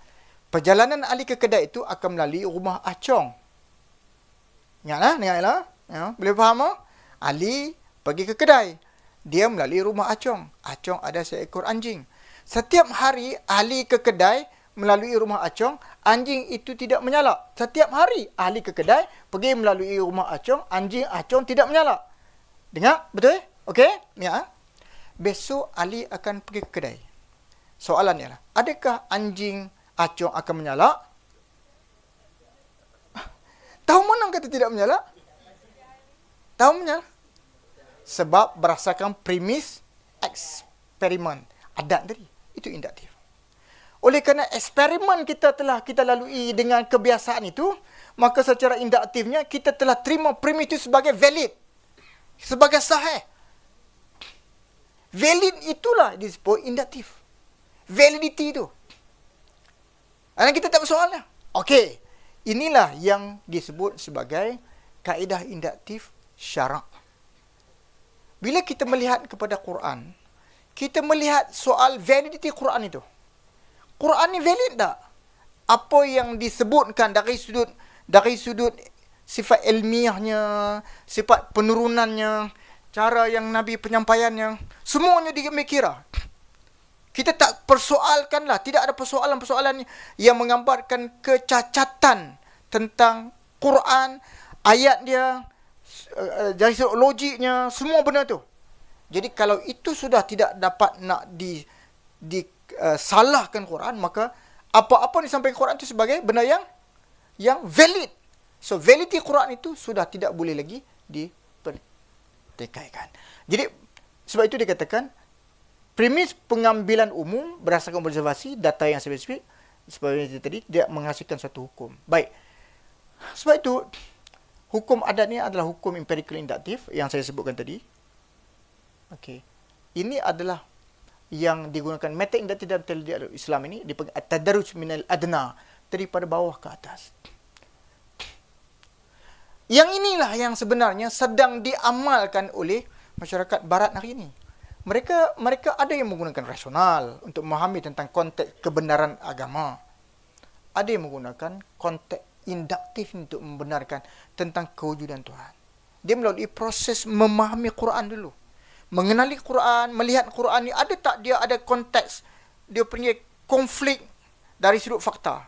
Perjalanan Ali ke kedai itu akan melalui rumah Acong. Ingatlah. Ya, boleh faham tak? Ali pergi ke kedai. Dia melalui rumah Acong. Acong ada seekor anjing. Setiap hari Ali ke kedai melalui rumah Acong, anjing itu tidak menyalak. Setiap hari Ali ke kedai, pergi melalui rumah Acong, anjing Acong tidak menyalak. Dengar? Betul? Okey? Ya. Besok Ali akan pergi ke kedai. Soalannya lah, adakah anjing Acong akan menyalak? Tahu mana kata tidak menyalak? Tahu menyalak? Sebab berdasarkan premis eksperimen. Adat tadi. Itu induktif. Oleh kerana eksperimen kita lalui dengan kebiasaan itu, maka secara induktifnya kita telah terima premis itu sebagai valid. Sebagai sahih. Valid itulah disebut induktif. Validity itu. Dan kita tak bersoalnya. Okey. Inilah yang disebut sebagai kaedah induktif syarak. Bila kita melihat kepada Quran, kita melihat soal validity Quran itu. Quran ni valid tak? Apa yang disebutkan dari sudut sifat ilmiahnya, sifat penurunannya, cara yang Nabi penyampaiannya, semuanya diambil kira. Kita tak persoalkanlah, tidak ada persoalan-persoalan yang menggambarkan kecacatan tentang Quran, ayat dia, dari sudut logiknya, semua benda tu. Jadi kalau itu sudah tidak dapat nak disalahkan Quran, maka apa-apa yang disampaikan Quran itu sebagai benda yang valid. So validity Quran itu sudah tidak boleh lagi dipertikaikan. Jadi sebab itu dikatakan premis pengambilan umum berdasarkan observasi data yang spesifik seperti tadi dia menghasilkan satu hukum. Baik. Sebab itu hukum adat ni adalah hukum empirical induktif yang saya sebutkan tadi. Okey. Ini adalah yang digunakan metode induktif dalam teologi Islam ini dipanggil at-tadarruj minal adna, daripada bawah ke atas. Yang inilah yang sebenarnya sedang diamalkan oleh masyarakat barat hari ini. Mereka ada yang menggunakan rasional untuk memahami tentang konteks kebenaran agama. Ada yang menggunakan konteks induktif untuk membenarkan tentang kewujudan Tuhan. Dia melalui proses memahami Quran dulu. Mengenali Quran, melihat Quran ni ada tak dia ada konteks, dia punya konflik dari sudut fakta.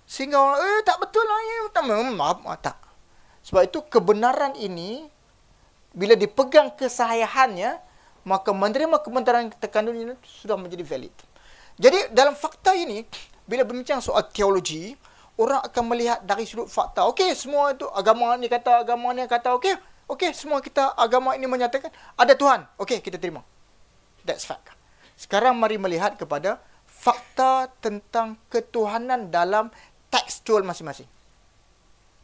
Sehingga orang, tak betul lah, maaf, tak. Sebab itu kebenaran ini, bila dipegang kesahihannya, maka menerima kebenaran terkandung ini sudah menjadi valid. Jadi dalam fakta ini, bila berbincang soal teologi, orang akan melihat dari sudut fakta. Okey, semua itu agama ni kata, okey, semua kita agama ini menyatakan ada Tuhan. Okey, kita terima. That's fact. Sekarang mari melihat kepada fakta tentang ketuhanan dalam tekstual masing-masing.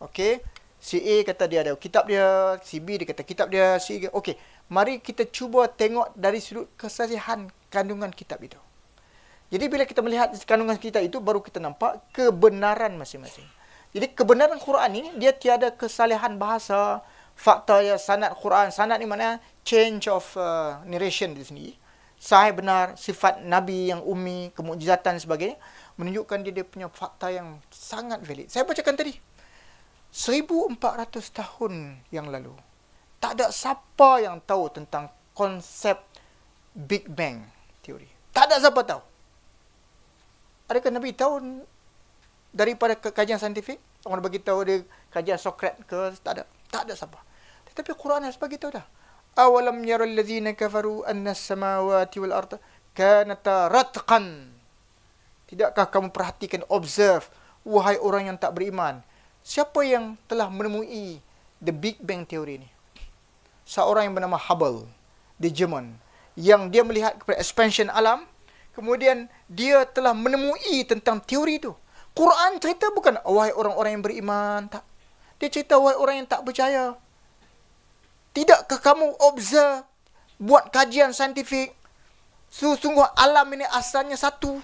Okey, si A kata dia ada kitab dia, si B dia kata kitab dia, si A. Okey, mari kita cuba tengok dari sudut kesahihan kandungan kitab itu. Jadi bila kita melihat kandungan kitab itu, baru kita nampak kebenaran masing-masing. Jadi kebenaran Quran ini, dia tiada kesalahan bahasa, fakta ya, sanad Quran. Sanad ni mana? Change of narration di sini. Sahih benar, sifat Nabi yang ummi, kemukjizatan sebagainya, menunjukkan dia punya fakta yang sangat valid. Saya bacakan tadi. 1400 tahun yang lalu, tak ada siapa yang tahu tentang konsep Big Bang teori. Tak ada siapa tahu. Adakah Nabi tahu daripada kajian saintifik? Orang bagi tahu dia kajian Sokrates ke? Tak ada siapa. Tetapi Quran harus bagi tahu dah. Awalam yaral ladzina kafaru anna as-samawati wal arda kanata ratqan. Tidakkah kamu perhatikan, observe, wahai orang yang tak beriman, siapa yang telah menemui the Big Bang teori ni? Seorang yang bernama Hubble di Jerman, yang dia melihat kepada expansion alam, kemudian dia telah menemui tentang teori itu. Quran cerita bukan wahai orang-orang yang beriman, tak. Dia cerita wahai orang yang tak percaya. Tidakkah kamu observe, buat kajian saintifik, sungguh alam ini asalnya satu,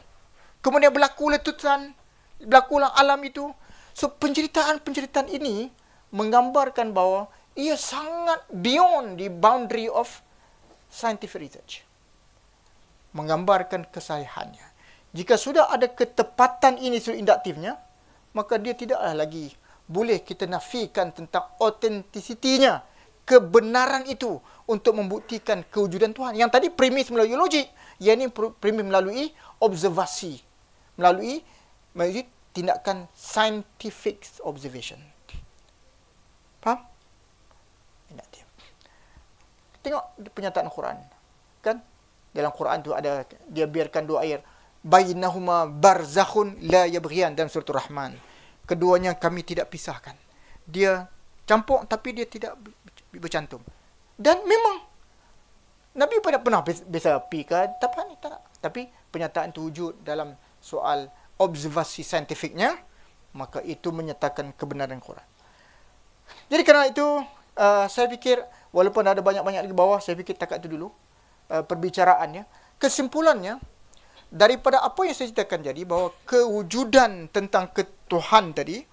kemudian berlaku letusan, berlakulah alam itu. So penceritaan-penceritaan ini menggambarkan bahawa ia sangat beyond the boundary of scientific research. Menggambarkan kesahihannya. Jika sudah ada ketepatan ini sudut induktifnya, maka dia tidaklah lagi boleh kita nafikan tentang autentisitinya, kebenaran itu untuk membuktikan kewujudan Tuhan. Yang tadi premis melalui logik, yang ini premis melalui observasi, melalui tindakan scientific observation. Faham? Induktif. Tengok pernyataan Quran. Kan? Dalam Quran tu ada, dia biarkan dua ayat. Bainahuma barzakhun la yabghiyan, dalam surah Rahman. Keduanya kami tidak pisahkan. Dia campur tapi dia tidak bercantum. Dan memang Nabi pernah biasa pi ke tapak ni tak. Tapi pernyataan itu wujud dalam soal observasi saintifiknya, maka itu menyatakan kebenaran Quran. Jadi kerana itu saya fikir walaupun ada banyak-banyak lagi bawah, saya fikir takat itu dulu perbicaraannya. Kesimpulannya daripada apa yang saya ceritakan jadi, bahawa kewujudan tentang ketuhan tadi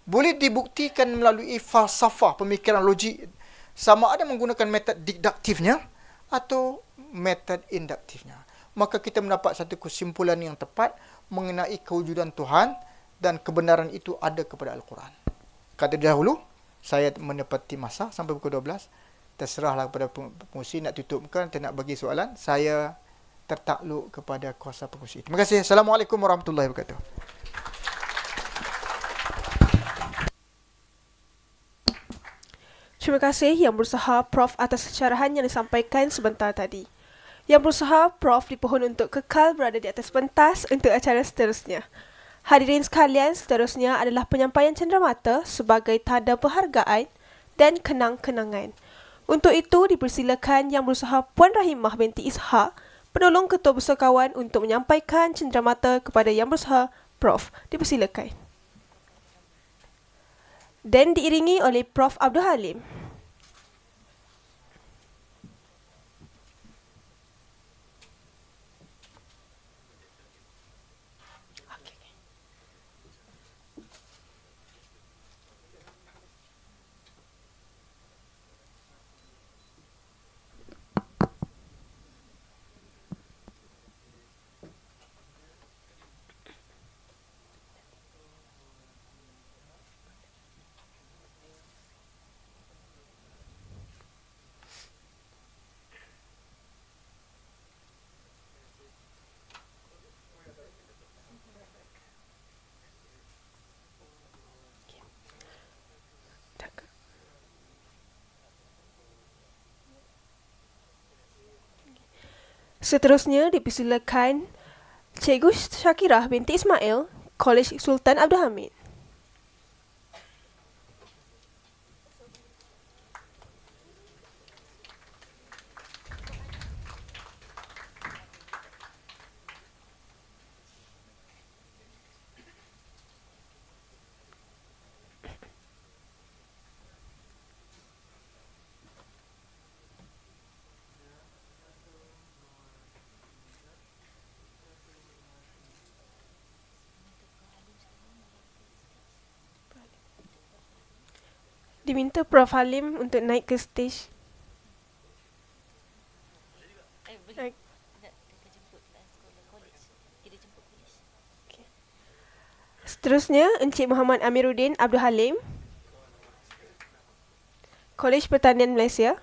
boleh dibuktikan melalui falsafah, pemikiran logik, sama ada menggunakan metod deduktifnya atau metod induktifnya. Maka kita mendapat satu kesimpulan yang tepat mengenai kewujudan Tuhan dan kebenaran itu ada kepada Al-Quran. Kata dahulu, saya menepati masa sampai pukul 12. Terserahlah kepada pengurusi nak tutupkan atau nak bagi soalan. Saya tertakluk kepada kuasa pengurusi. Terima kasih. Assalamualaikum warahmatullahi wabarakatuh. Terima kasih Yang Berusaha Prof atas syarahan yang disampaikan sebentar tadi. Yang Berusaha Prof dipohon untuk kekal berada di atas pentas untuk acara seterusnya. Hadirin sekalian, seterusnya adalah penyampaian cenderamata sebagai tanda penghargaan dan kenang-kenangan. Untuk itu, dipersilakan Yang Berusaha Puan Rahimah binti Ishak, penolong Ketua Pusakawan untuk menyampaikan cenderamata kepada Yang Berusaha Prof. Dipersilakan. Dan diiringi oleh Prof. Abdul Halim. Seterusnya dipersilakan Cikgu Syakirah binti Ismail, Kolej Sultan Abdul Hamid. Diminta Prof. Halim untuk naik ke stage. Seterusnya, Encik Muhammad Amiruddin Abdul Halim, Kolej Pertanian Malaysia.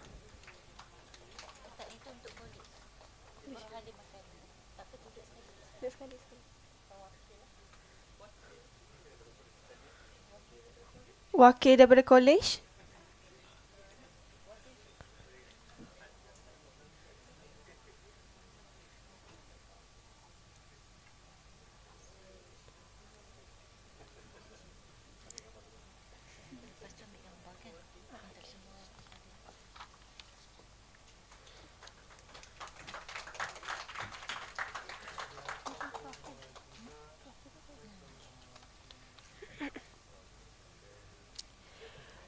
Wakil daripada kolej.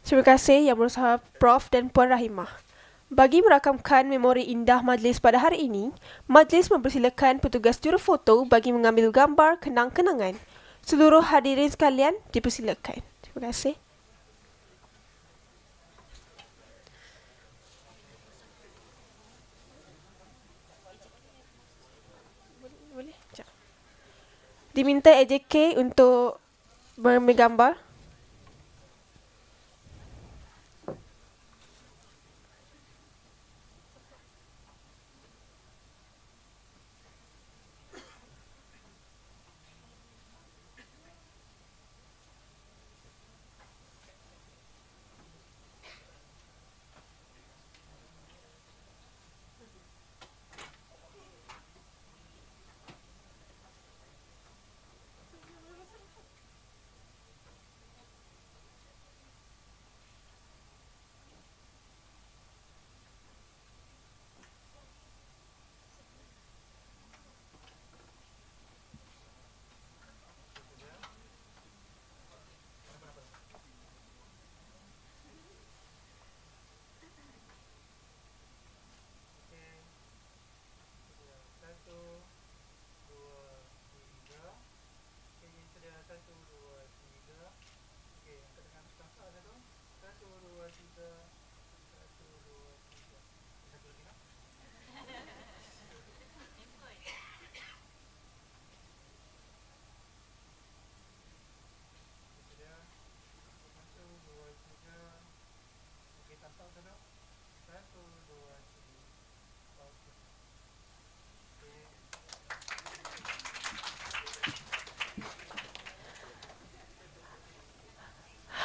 Terima kasih Yang Berusaha Prof dan Puan Rahimah. Bagi merakamkan memori indah majlis pada hari ini, majlis mempersilakan petugas jurufoto bagi mengambil gambar kenang-kenangan. Seluruh hadirin sekalian dipersilakan. Terima kasih. Diminta AJK untuk mengambil gambar.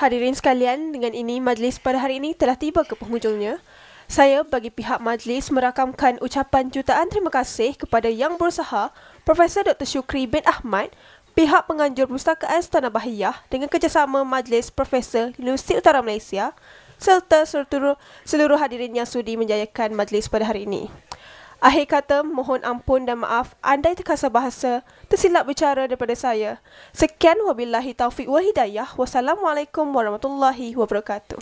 Hadirin sekalian, dengan ini majlis pada hari ini telah tiba ke penghujungnya. Saya bagi pihak majlis merakamkan ucapan jutaan terima kasih kepada Yang Berusaha, Profesor Dr. Syukri bin Ahmad, pihak penganjur Perpustakaan Tanah Bahiyah dengan kerjasama Majlis Profesor Universiti Utara Malaysia serta seluruh hadirin yang sudi menjayakan majlis pada hari ini. Akhir kata, mohon ampun dan maaf andai terkasar bahasa, tersilap bicara daripada saya. Sekian, wabillahi taufiq wal hidayah. Wassalamualaikum warahmatullahi wabarakatuh.